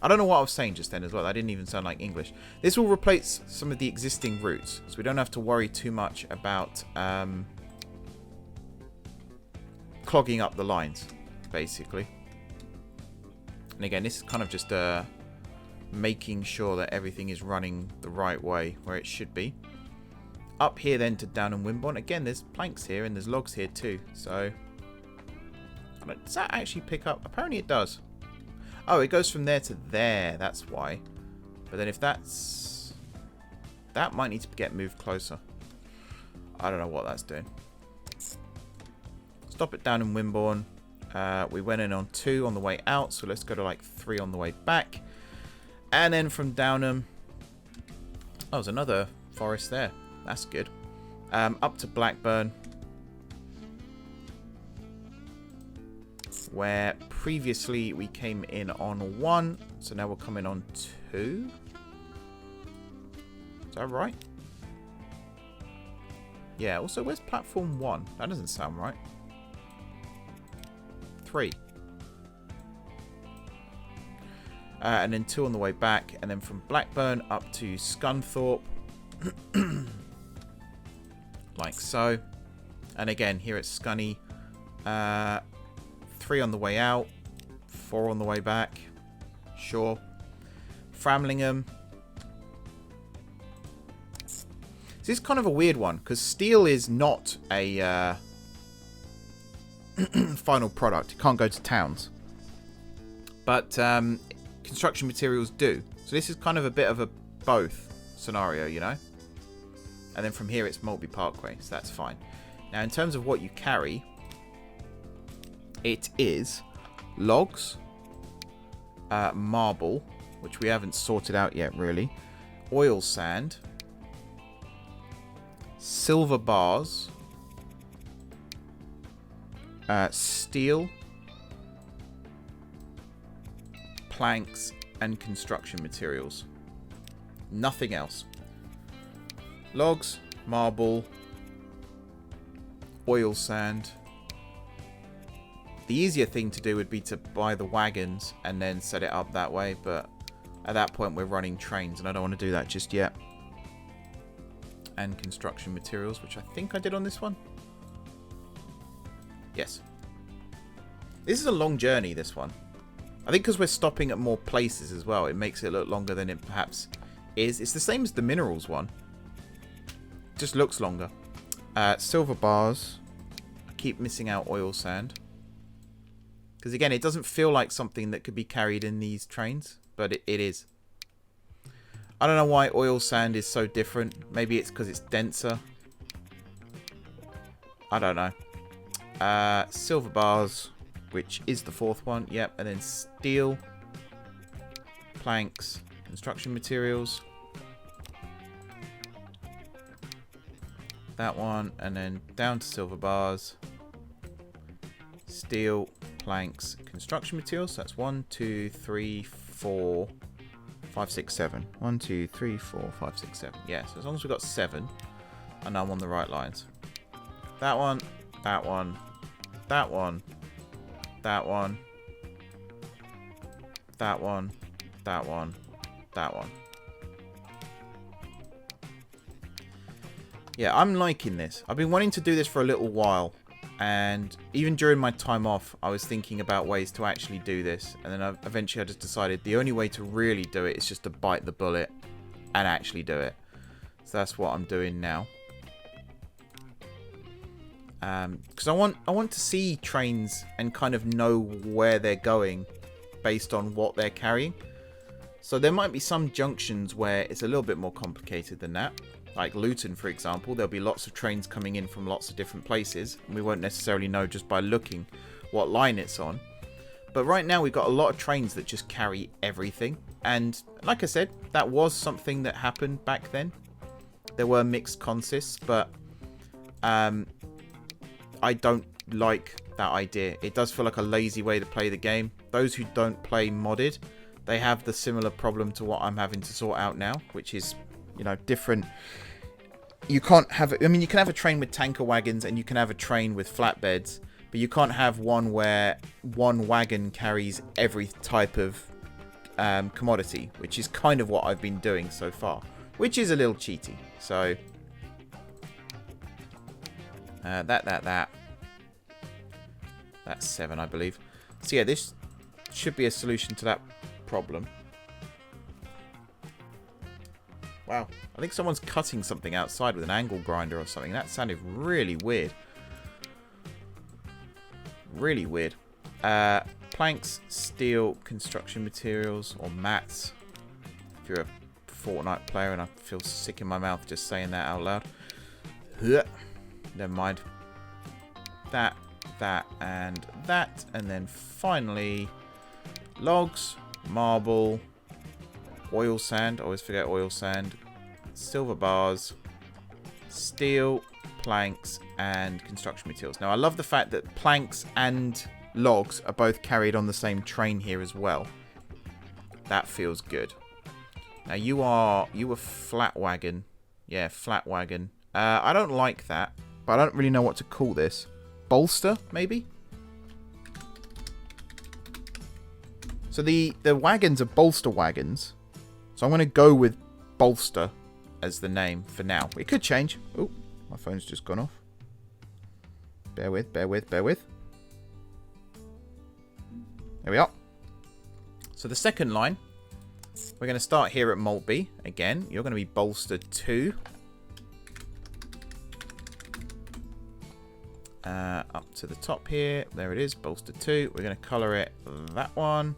I don't know what I was saying just then as well. That didn't even sound like English. This will replace some of the existing routes. So we don't have to worry too much about... clogging up the lines, basically. And again, this is kind of just making sure that everything is running the right way where it should be. Up here then to Downham Wimborne. Again, there's planks here and there's logs here too. So, does that actually pick up? Apparently it does. Oh, it goes from there to there. That's why. But then if that's... that might need to get moved closer. I don't know what that's doing. Stop it down in Wimborne. We went in on 2 on the way out, so let's go to like 3 on the way back. And then from Downham... oh, there's another forest there. That's good. Up to Blackburn. Where previously we came in on 1, so now we're coming on 2. Is that right? Yeah, also where's platform 1? That doesn't sound right. 3. And then 2 on the way back. And then from Blackburn up to Scunthorpe. Like so. And again, here at Scunny. 3 on the way out. 4 on the way back. Sure. Framlingham. This is kind of a weird one. Because steel is not a final product. It can't go to towns. But construction materials do. So this is kind of a bit of a both scenario, you know. And then from here it's Maltby Parkway, so that's fine. Now in terms of what you carry, it is logs, marble, which we haven't sorted out yet really, oil sand, silver bars, steel, planks, and construction materials. Nothing else. Logs, marble, oil sand. The easier thing to do would be to buy the wagons and then set it up that way, but at that point we're running trains and I don't want to do that just yet. And construction materials, which I think I did on this one. Yes. This is a long journey, this one. I think because we're stopping at more places as well, it makes it look longer than it perhaps is. It's the same as the minerals one. Just looks longer. Silver bars. I keep missing out oil sand. Because again, it doesn't feel like something that could be carried in these trains, but it is. I don't know why oil sand is so different. Maybe it's because it's denser. I don't know. Silver bars, which is the fourth one. Yep, and then steel, planks, construction materials. That one, and then down to silver bars, steel, planks, construction materials. So that's 1, 2, 3, 4, 5, 6, 7. 1, 2, 3, 4, 5, 6, 7. Yeah, so as long as we've got 7, I know I'm on the right lines. That one, that one, that one, that one, that one, that one, that one. Yeah, I'm liking this. I've been wanting to do this for a little while. And even during my time off, I was thinking about ways to actually do this. And then eventually I just decided the only way to really do it is just to bite the bullet and actually do it. So that's what I'm doing now. Because I want to see trains and kind of know where they're going based on what they're carrying. So there might be some junctions where it's a little bit more complicated than that. Like Luton, for example, there'll be lots of trains coming in from lots of different places. And we won't necessarily know just by looking what line it's on. But right now we've got a lot of trains that just carry everything. And like I said, that was something that happened back then. There were mixed consists, but I don't like that idea. It does feel like a lazy way to play the game. Those who don't play modded, they have the similar problem to what I'm having to sort out now, which is, you know, different. You can't have, I mean, you can have a train with tanker wagons and you can have a train with flatbeds, but you can't have one where one wagon carries every type of commodity, which is kind of what I've been doing so far, which is a little cheaty. So that's 7, I believe. So yeah, this should be a solution to that problem. Wow, I think someone's cutting something outside with an angle grinder or something. That sounded really weird. Really weird. Planks, steel, construction materials, or mats. If you're a Fortnite player, and I feel sick in my mouth just saying that out loud. Never mind. That, and that. And then finally, logs, marble, oil sand. I always forget oil sand. Silver bars, steel, planks, and construction materials. Now, I love the fact that planks and logs are both carried on the same train here as well. That feels good. Now, you were flat wagon. Yeah, flat wagon. I don't like that, but I don't really know what to call this. Bolster, maybe? So the wagons are bolster wagons. So I'm going to go with bolster as the name for now. It could change. Oh, my phone's just gone off. Bear with. There we are. So the second line, we're going to start here at Maltby. Again, you're going to be bolster 2. up to the top here. There it is, bolster 2. We're going to color it that one.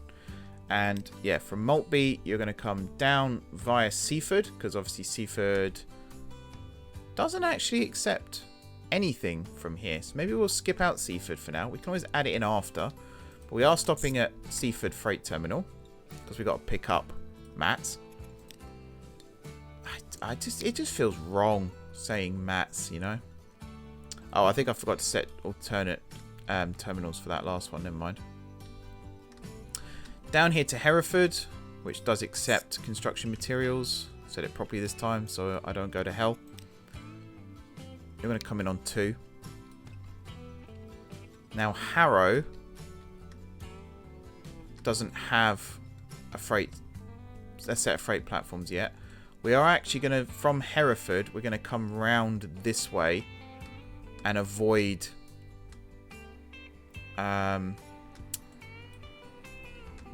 And yeah, from Maltby, you're going to come down via Seaford, because obviously Seaford doesn't actually accept anything from here. So maybe we'll skip out Seaford for now. We can always add it in after. But we are stopping at Seaford Freight Terminal, because we've got to pick up mats. It just feels wrong saying mats, you know. Oh, I think I forgot to set alternate terminals for that last one. Never mind. Down here to Hereford, which does accept construction materials. Said it properly this time, so I don't go to hell. You're going to come in on 2. Now, Harrow doesn't have a set of freight platforms yet. We are actually going to, from Hereford, we're going to come round this way and avoid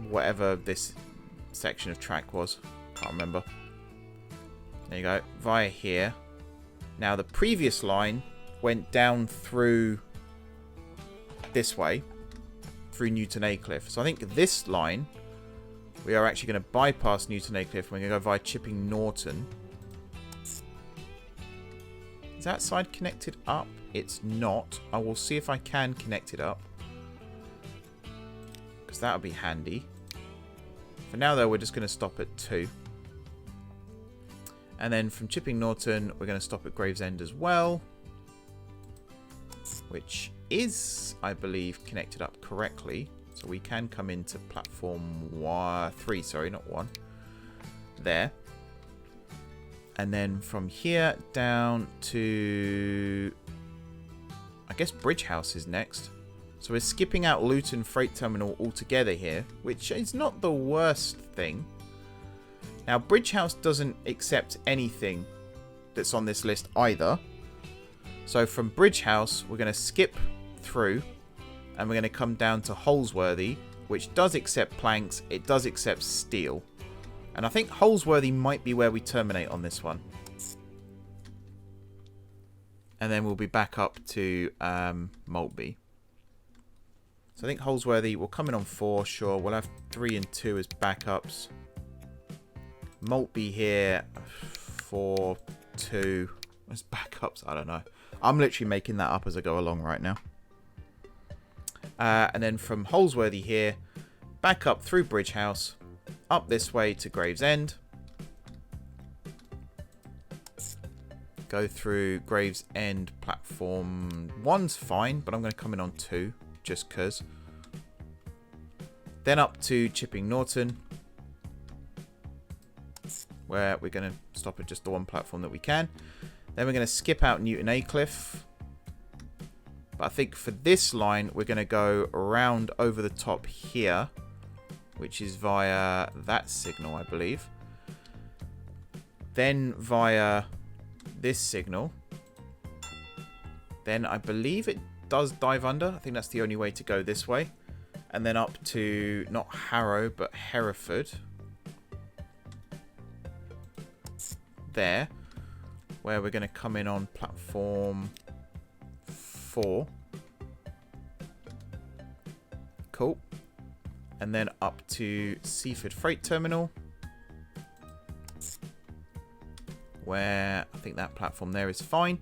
whatever this section of track was. Can't remember. There you go. Via here. Now, the previous line went down through this way, through Newton Aycliffe. So I think this line, we are actually going to bypass Newton Aycliffe. We're going to go via Chipping Norton. Is that side connected up? It's not. I will see if I can connect it up, because that would be handy. For now, though, we're just going to stop at 2. And then from Chipping Norton, we're going to stop at Gravesend as well, which is, I believe, connected up correctly. So we can come into platform 3, sorry, not 1. There. And then from here down to, I guess, Bridge House is next. So we're skipping out Luton Freight Terminal altogether here, which is not the worst thing. Now, Bridge House doesn't accept anything that's on this list either. So from Bridge House, we're going to skip through and we're going to come down to Holsworthy, which does accept planks. It does accept steel. And I think Holsworthy might be where we terminate on this one. And then we'll be back up to Maltby. So I think Holsworthy will come in on 4, sure. We'll have 3 and 2 as backups. Maltby here, 4, 2 as backups. I don't know. I'm literally making that up as I go along right now. And then from Holsworthy here, back up through Bridge House, up this way to Gravesend. Go through Gravesend platform 1's fine, but I'm going to come in on 2, just because. Then up to Chipping Norton, where we're going to stop at just the one platform that we can. Then we're going to skip out Newton Aycliffe. But I think for this line, we're going to go around over the top here, which is via that signal, I believe. Then via this signal. Then I believe it does dive under. I think that's the only way to go this way. And then up to, not Harrow, but Hereford. There, where we're going to come in on platform 4. Cool. And then up to Seaford Freight Terminal, where I think that platform there is fine.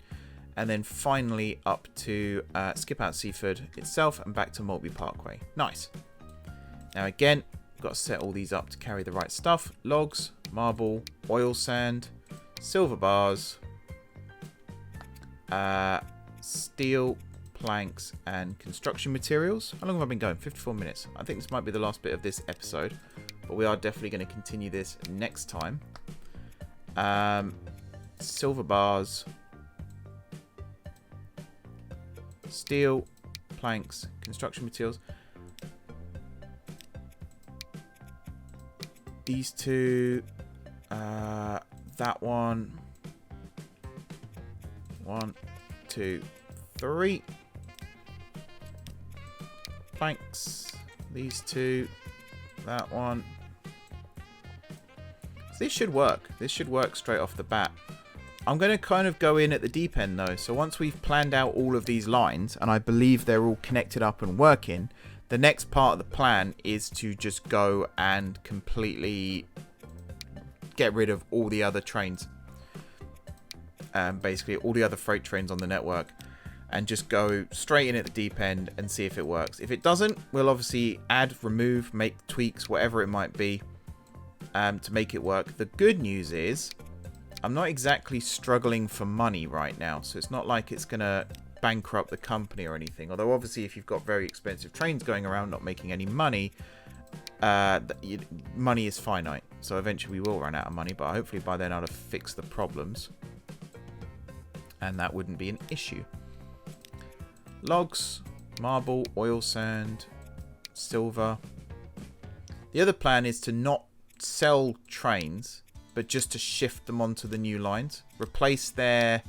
And then finally up to skip out Seaford itself and back to Maltby Parkway. Nice. Now again, we've got to set all these up to carry the right stuff. Logs, marble, oil sand, silver bars, steel, planks, and construction materials. How long have I been going? 54 minutes. I think this might be the last bit of this episode, but we are definitely going to continue this next time. Silver bars, steel, planks, construction materials. These two, that one. 1, 2, 3. Planks. These two. That one. So this should work. This should work straight off the bat. I'm going to kind of go in at the deep end though. So once we've planned out all of these lines, and I believe they're all connected up and working, the next part of the plan is to just go and completely get rid of all the other trains. Basically all the other freight trains on the network, and just go straight in at the deep end and see if it works. If it doesn't, we'll obviously add, remove, make tweaks, whatever it might be, to make it work. The good news is I'm not exactly struggling for money right now, so it's not like it's going to bankrupt the company or anything. Although obviously if you've got very expensive trains going around not making any money, money is finite. So eventually we will run out of money, but hopefully by then I'll have fixed the problems. And that wouldn't be an issue. Logs, marble, oil sand, silver. The other plan is to not sell trains, but just to shift them onto the new lines. Replace their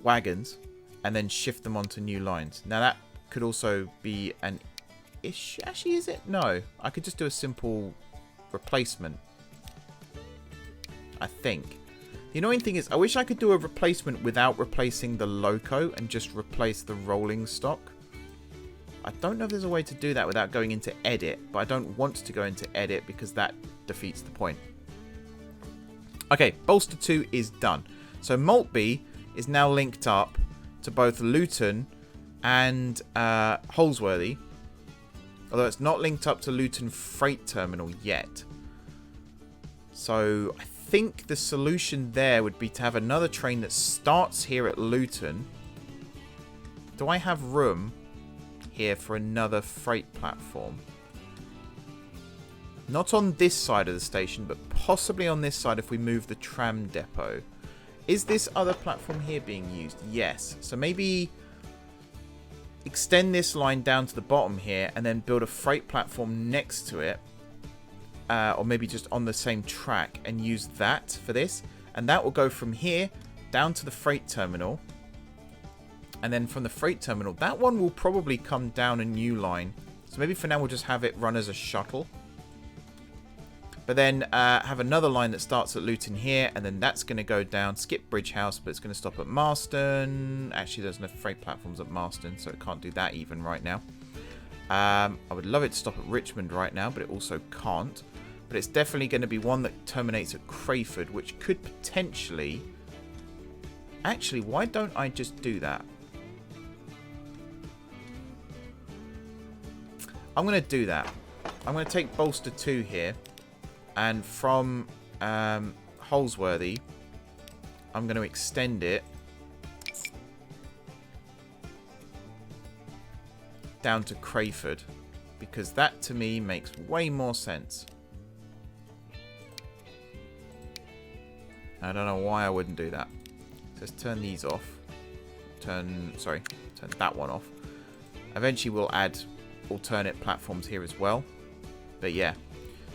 wagons and then shift them onto new lines. Now that could also be an issue. Actually, is it? No. I could just do a simple replacement, I think. The annoying thing is, I wish I could do a replacement without replacing the loco and just replace the rolling stock. I don't know if there's a way to do that without going into edit, but I don't want to go into edit because that defeats the point. Okay, Bolster 2 is done. So Maltby is now linked up to both Luton and Holsworthy, although it's not linked up to Luton Freight Terminal yet. So I think the solution there would be to have another train that starts here at Luton. Do I have room here for another freight platform? Not on this side of the station, but possibly on this side if we move the tram depot. Is this other platform here being used? Yes. So maybe extend this line down to the bottom here and then build a freight platform next to it. Or maybe just on the same track and use that for this. And that will go from here down to the freight terminal. And then from the freight terminal, that one will probably come down a new line. So maybe for now we'll just have it run as a shuttle. But then have another line that starts at Luton here. And then that's going to go down, skip Bridge House, but it's going to stop at Marston. Actually, there's no freight platforms at Marston, so it can't do that even right now. I would love it to stop at Richmond right now, but it also can't. But it's definitely going to be one that terminates at Crayford, which could potentially... Actually, why don't I just do that? I'm going to do that. I'm going to take Bolster 2 here. And from Holsworthy, I'm going to extend it down to Crayford. Because that, to me, makes way more sense. I don't know why I wouldn't do that. So let's turn these off. Turn that one off. Eventually we'll add alternate platforms here as well. But yeah.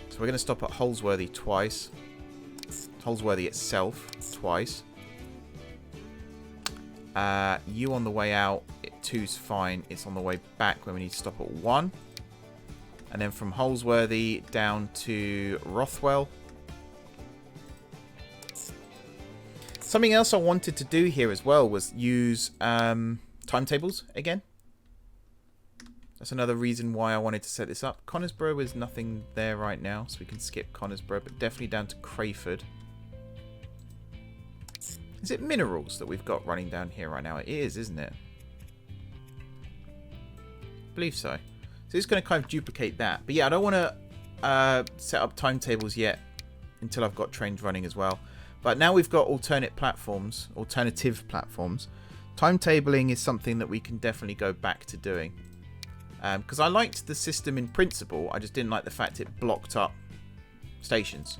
So we're going to stop at Holsworthy twice. Holsworthy itself twice. You on the way out. 2's fine. It's on the way back when we need to stop at 1. And then from Holsworthy down to Rothwell. Something else I wanted to do here as well was use timetables again. That's another reason why I wanted to set this up. Conisbrough is nothing there right now, so we can skip Conisbrough, but definitely down to Crayford. Is it minerals that we've got running down here right now? It is, isn't it? I believe so. So it's going to kind of duplicate that. But yeah, I don't want to set up timetables yet until I've got trains running as well. But now we've got alternative platforms. Timetabling is something that we can definitely go back to doing. Because I liked the system in principle, I just didn't like the fact it blocked up stations.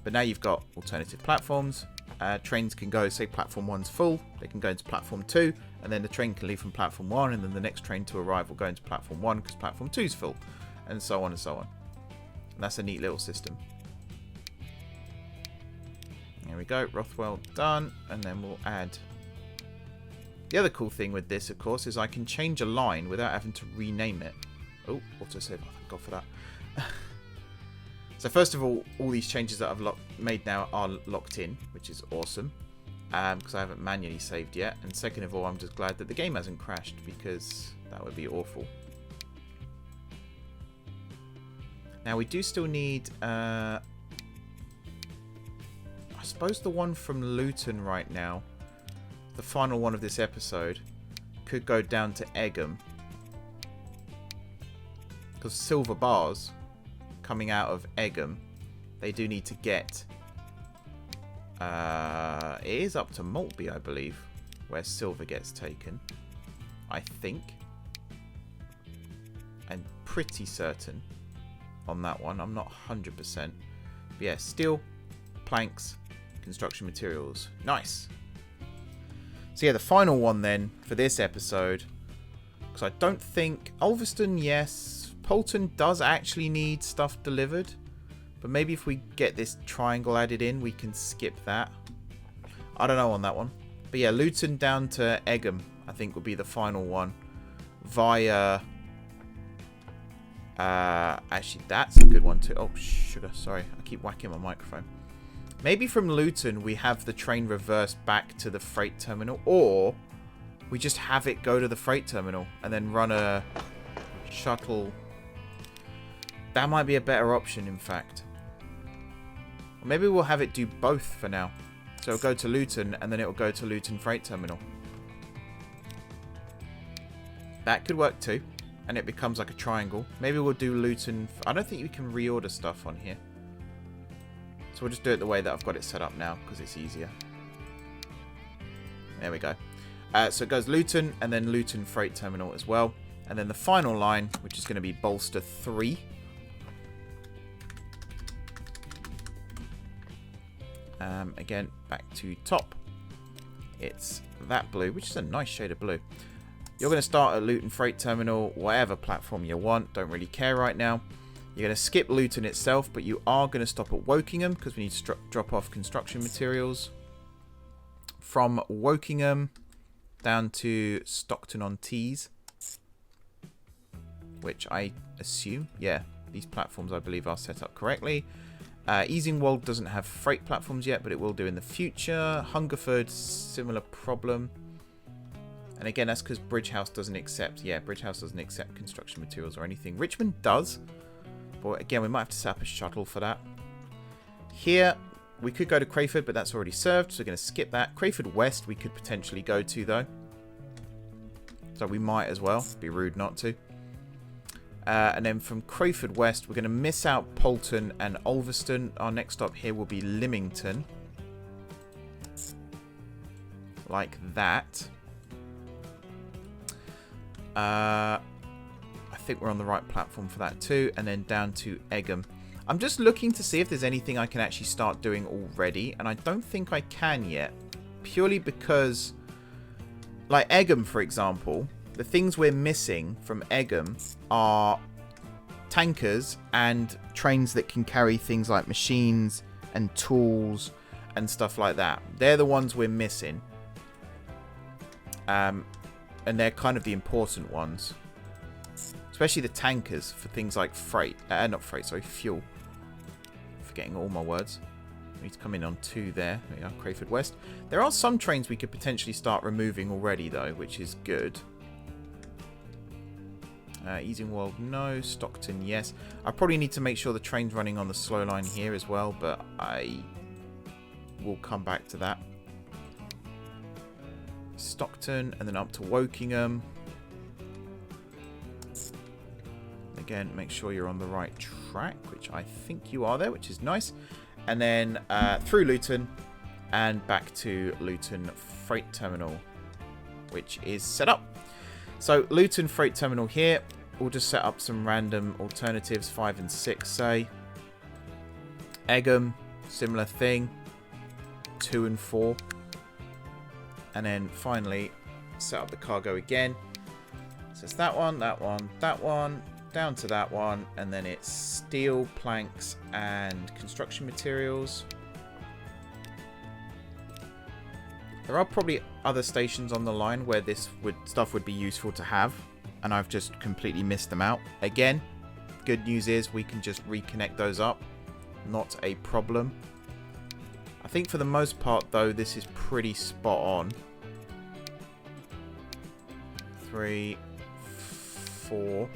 But now you've got alternative platforms. Trains can go, say platform 1's full, they can go into platform 2, and then the train can leave from platform 1, and then the next train to arrive will go into platform 1 because platform 2's full, and so on and so on. And that's a neat little system. There we go, Rothwell done, and then we'll add... The other cool thing with this, of course, is I can change a line without having to rename it. Oh, autosave, oh, thank God for that. So So first of all these changes that I've made now are locked in, which is awesome. Because I haven't manually saved yet. And second of all, I'm just glad that the game hasn't crashed, because that would be awful. Now we do still need, I suppose the one from Luton right now, the final one of this episode, could go down to Egham. Because silver bars coming out of Egham, they do need to get... it is up to Maltby, I believe, where silver gets taken. I think. I'm pretty certain on that one. I'm not 100%. But yeah, steel, planks, construction materials. Nice. So yeah, the final one then for this episode, because I don't think... Ulverston, yes. Poulton does actually need stuff delivered. But maybe if we get this triangle added in, we can skip that. I don't know on that one. But yeah, Luton down to Egham, I think, would be the final one. Via... actually, that's a good one too. Oh, sugar. Sorry. I keep whacking my microphone. Maybe from Luton, we have the train reversed back to the freight terminal. Or we just have it go to the freight terminal and then run a shuttle. That might be a better option, in fact. Or maybe we'll have it do both for now. So it'll go to Luton, and then it'll go to Luton Freight Terminal. That could work too. And it becomes like a triangle. Maybe we'll do Luton... I don't think we can reorder stuff on here. So we'll just do it the way that I've got it set up now, because it's easier. There we go. So it goes Luton, and then Luton Freight Terminal as well. And then the final line, which is going to be Bolster 3. Again, back to top. It's that blue, which is a nice shade of blue. You're going to start at Luton Freight Terminal, whatever platform you want. Don't really care right now. You're going to skip Luton itself, but you are going to stop at Wokingham because we need to drop off construction materials. From Wokingham down to Stockton-on-Tees, which I assume, yeah, these platforms I believe are set up correctly. Easingwold doesn't have freight platforms yet, but it will do in the future. Hungerford, similar problem. And again, that's because Bridgehouse doesn't accept... Yeah, Bridgehouse doesn't accept construction materials or anything. Richmond does. But again, we might have to set up a shuttle for that. Here, we could go to Crayford, but that's already served. So we're going to skip that. Crayford West we could potentially go to, though. So we might as well. Be rude not to. And then from Crayford West, we're going to miss out Poulton and Ulverston. Our next stop here will be Lymington. Like that. I think we're on the right platform for that too. And then down to Egham. I'm just looking to see if there's anything I can actually start doing already. And I don't think I can yet. Purely because, like Egham, for example, the things we're missing from Egham are tankers and trains that can carry things like machines and tools and stuff like that. They're the ones we're missing. And they're kind of the important ones. Especially the tankers for things like freight. Not freight, sorry, fuel. Forgetting all my words. We need to come in on 2 there. There we are, Crayford West. There are some trains we could potentially start removing already, though, which is good. Easingwold, no. Stockton, yes. I probably need to make sure the train's running on the slow line here as well, but I will come back to that. Stockton, and then up to Wokingham. Again, make sure you're on the right track, which I think you are there, which is nice. And then through Luton and back to Luton Freight Terminal, which is set up. So Luton Freight Terminal here, we'll just set up some random alternatives, 5 and 6, say. Egham, similar thing, 2 and 4. And then finally, set up the cargo again. So it's that one, that one, that one, down to that one, and then it's steel, planks, and construction materials. There are probably other stations on the line where this stuff would be useful to have, and I've just completely missed them out. Again, good news is we can just reconnect those up not a problem. I think for the most part, though, this is pretty spot on. 3, 4,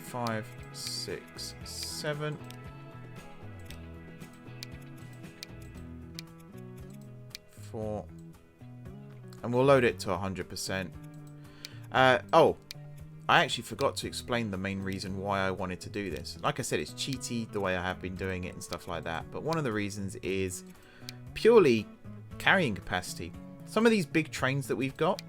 5, 6, 7. 4. And we'll load it to 100%. Oh, I actually forgot to explain the main reason why I wanted to do this. Like I said, it's cheaty the way I have been doing it and stuff like that. But one of the reasons is purely carrying capacity. Some of these big trains that we've got,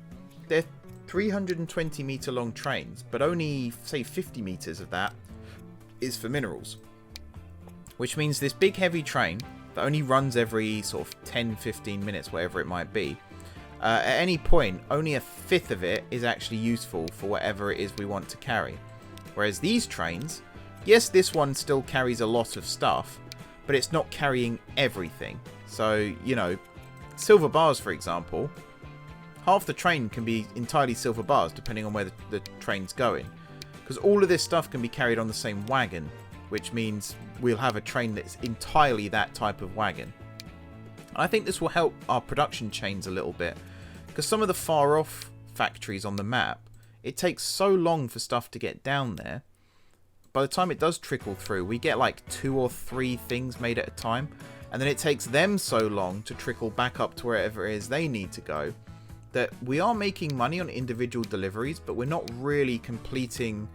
they're 320 meter long trains, but only, say, 50 meters of that is for minerals. Which means this big heavy train that only runs every sort of 10-15 minutes, whatever it might be, at any point, only a fifth of it is actually useful for whatever it is we want to carry. Whereas these trains, yes, this one still carries a lot of stuff, but it's not carrying everything. So, you know, silver bars, for example, half the train can be entirely silver bars, depending on where the train's going. Because all of this stuff can be carried on the same wagon, which means we'll have a train that's entirely that type of wagon. I think this will help our production chains a little bit, because some of the far off factories on the map, it takes so long for stuff to get down there. By the time it does trickle through, we get like 2 or 3 things made at a time, and then it takes them so long to trickle back up to wherever it is they need to go, that we are making money on individual deliveries, but we're not really completing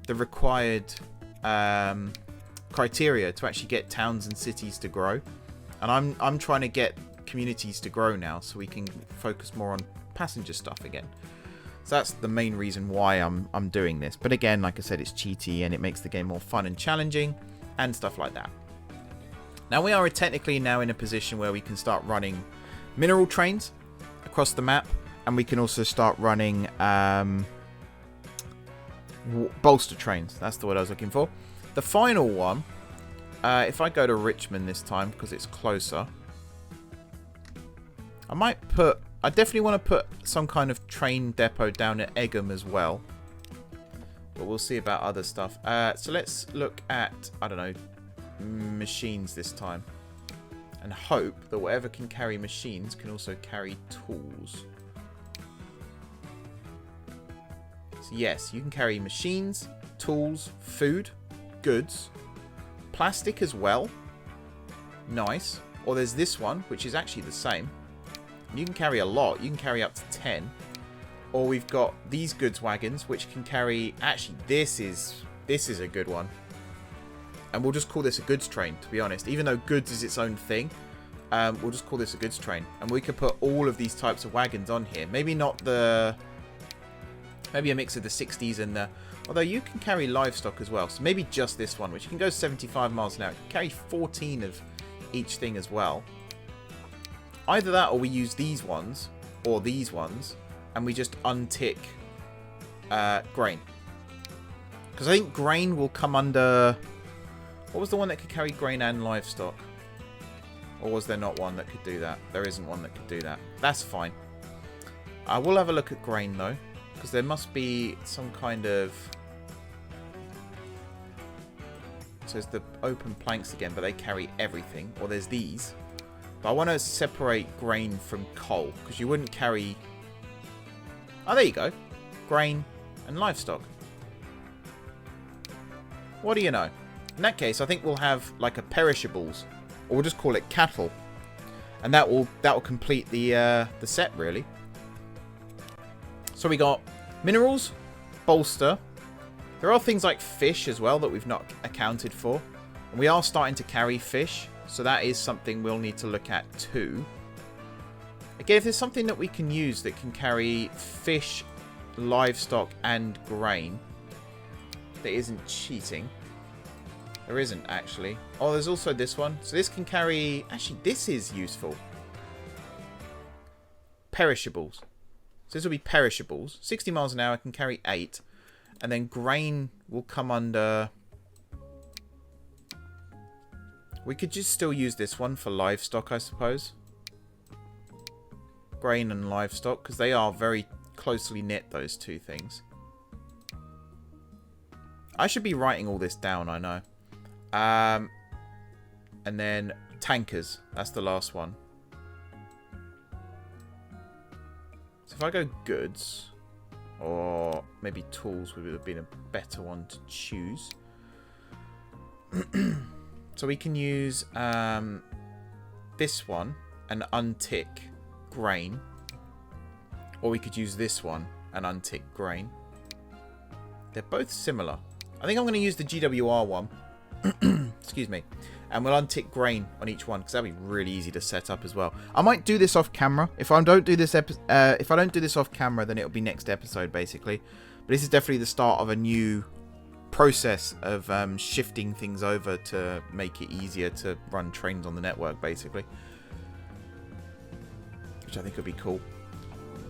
the required criteria to actually get towns and cities to grow. And I'm trying to get communities to grow now, so we can focus more on passenger stuff again. So that's the main reason why I'm doing this. But again, like I said, it's cheaty and it makes the game more fun and challenging and stuff like that. Now we are technically now in a position where we can start running mineral trains across the map, and we can also start running bolster trains. That's the word I was looking for. The final one, if I go to Richmond this time because it's closer, I definitely want to put some kind of train depot down at Egham as well, but we'll see about other stuff. So let's look at, I don't know, machines this time, and hope that whatever can carry machines can also carry tools. So yes, you can carry machines, tools, food, goods, plastic as well. Nice. Or there's this one, which is actually the same. You can carry a lot. You can carry up to 10. Or we've got these goods wagons, which can carry... Actually, this is a good one. And we'll just call this a goods train, to be honest. Even though goods is its own thing, we'll just call this a goods train. And we could put all of these types of wagons on here. Maybe not the... Maybe a mix of the 60s and the... Although you can carry livestock as well. So maybe just this one, which can go 75 miles an hour. It can carry 14 of each thing as well. Either that, or we use these ones, or these ones, and we just untick grain. Because I think grain will come under... What was the one that could carry grain and livestock? Or was there not one that could do that? There isn't one that could do that. That's fine. I will have a look at grain, though. Because there must be some kind of... So there's the open planks again, but they carry everything. Or there's these. But I want to separate grain from coal. Because you wouldn't carry... Oh, there you go. Grain and livestock. What do you know? In that case, I think we'll have like a perishables. Or we'll just call it cattle. And that will complete the set, really. So we got minerals, bolster. There are things like fish as well that we've not accounted for. And we are starting to carry fish. So that is something we'll need to look at too. Again, if there's something that we can use that can carry fish, livestock, and grain that isn't cheating. There isn't, actually. Oh, there's also this one. So this can carry... Actually, this is useful. Perishables. So this will be perishables. 60 miles an hour can carry 8. And then grain will come under... We could just still use this one for livestock, I suppose. Grain and livestock, because they are very closely knit, those two things. I should be writing all this down, I know. And then tankers. That's the last one. So if I go goods, or maybe tools would have been a better one to choose. So we can use this one and untick grain. Or we could use this one and untick grain. They're both similar. I think I'm going to use the GWR one. Excuse me. And we'll untick grain on each one because that'd be really easy to set up as well. I might do this off camera. If I don't do this off camera, then it'll be next episode basically. But this is definitely the start of a new process of shifting things over to make it easier to run trains on the network basically, which I think would be cool.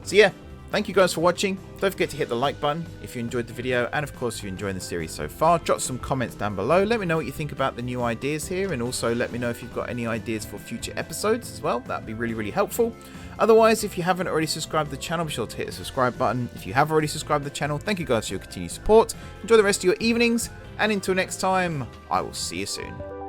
So yeah, thank you guys for watching. Don't forget to hit the like button if you enjoyed the video, and of course if you're enjoying the series so far, drop some comments down below. Let me know what you think about the new ideas here, and also let me know if you've got any ideas for future episodes as well. That'd be really, really helpful. Otherwise, if you haven't already subscribed to the channel, be sure to hit the subscribe button. If you have already subscribed to the channel, thank you guys for your continued support. Enjoy the rest of your evenings, and until next time, I will see you soon.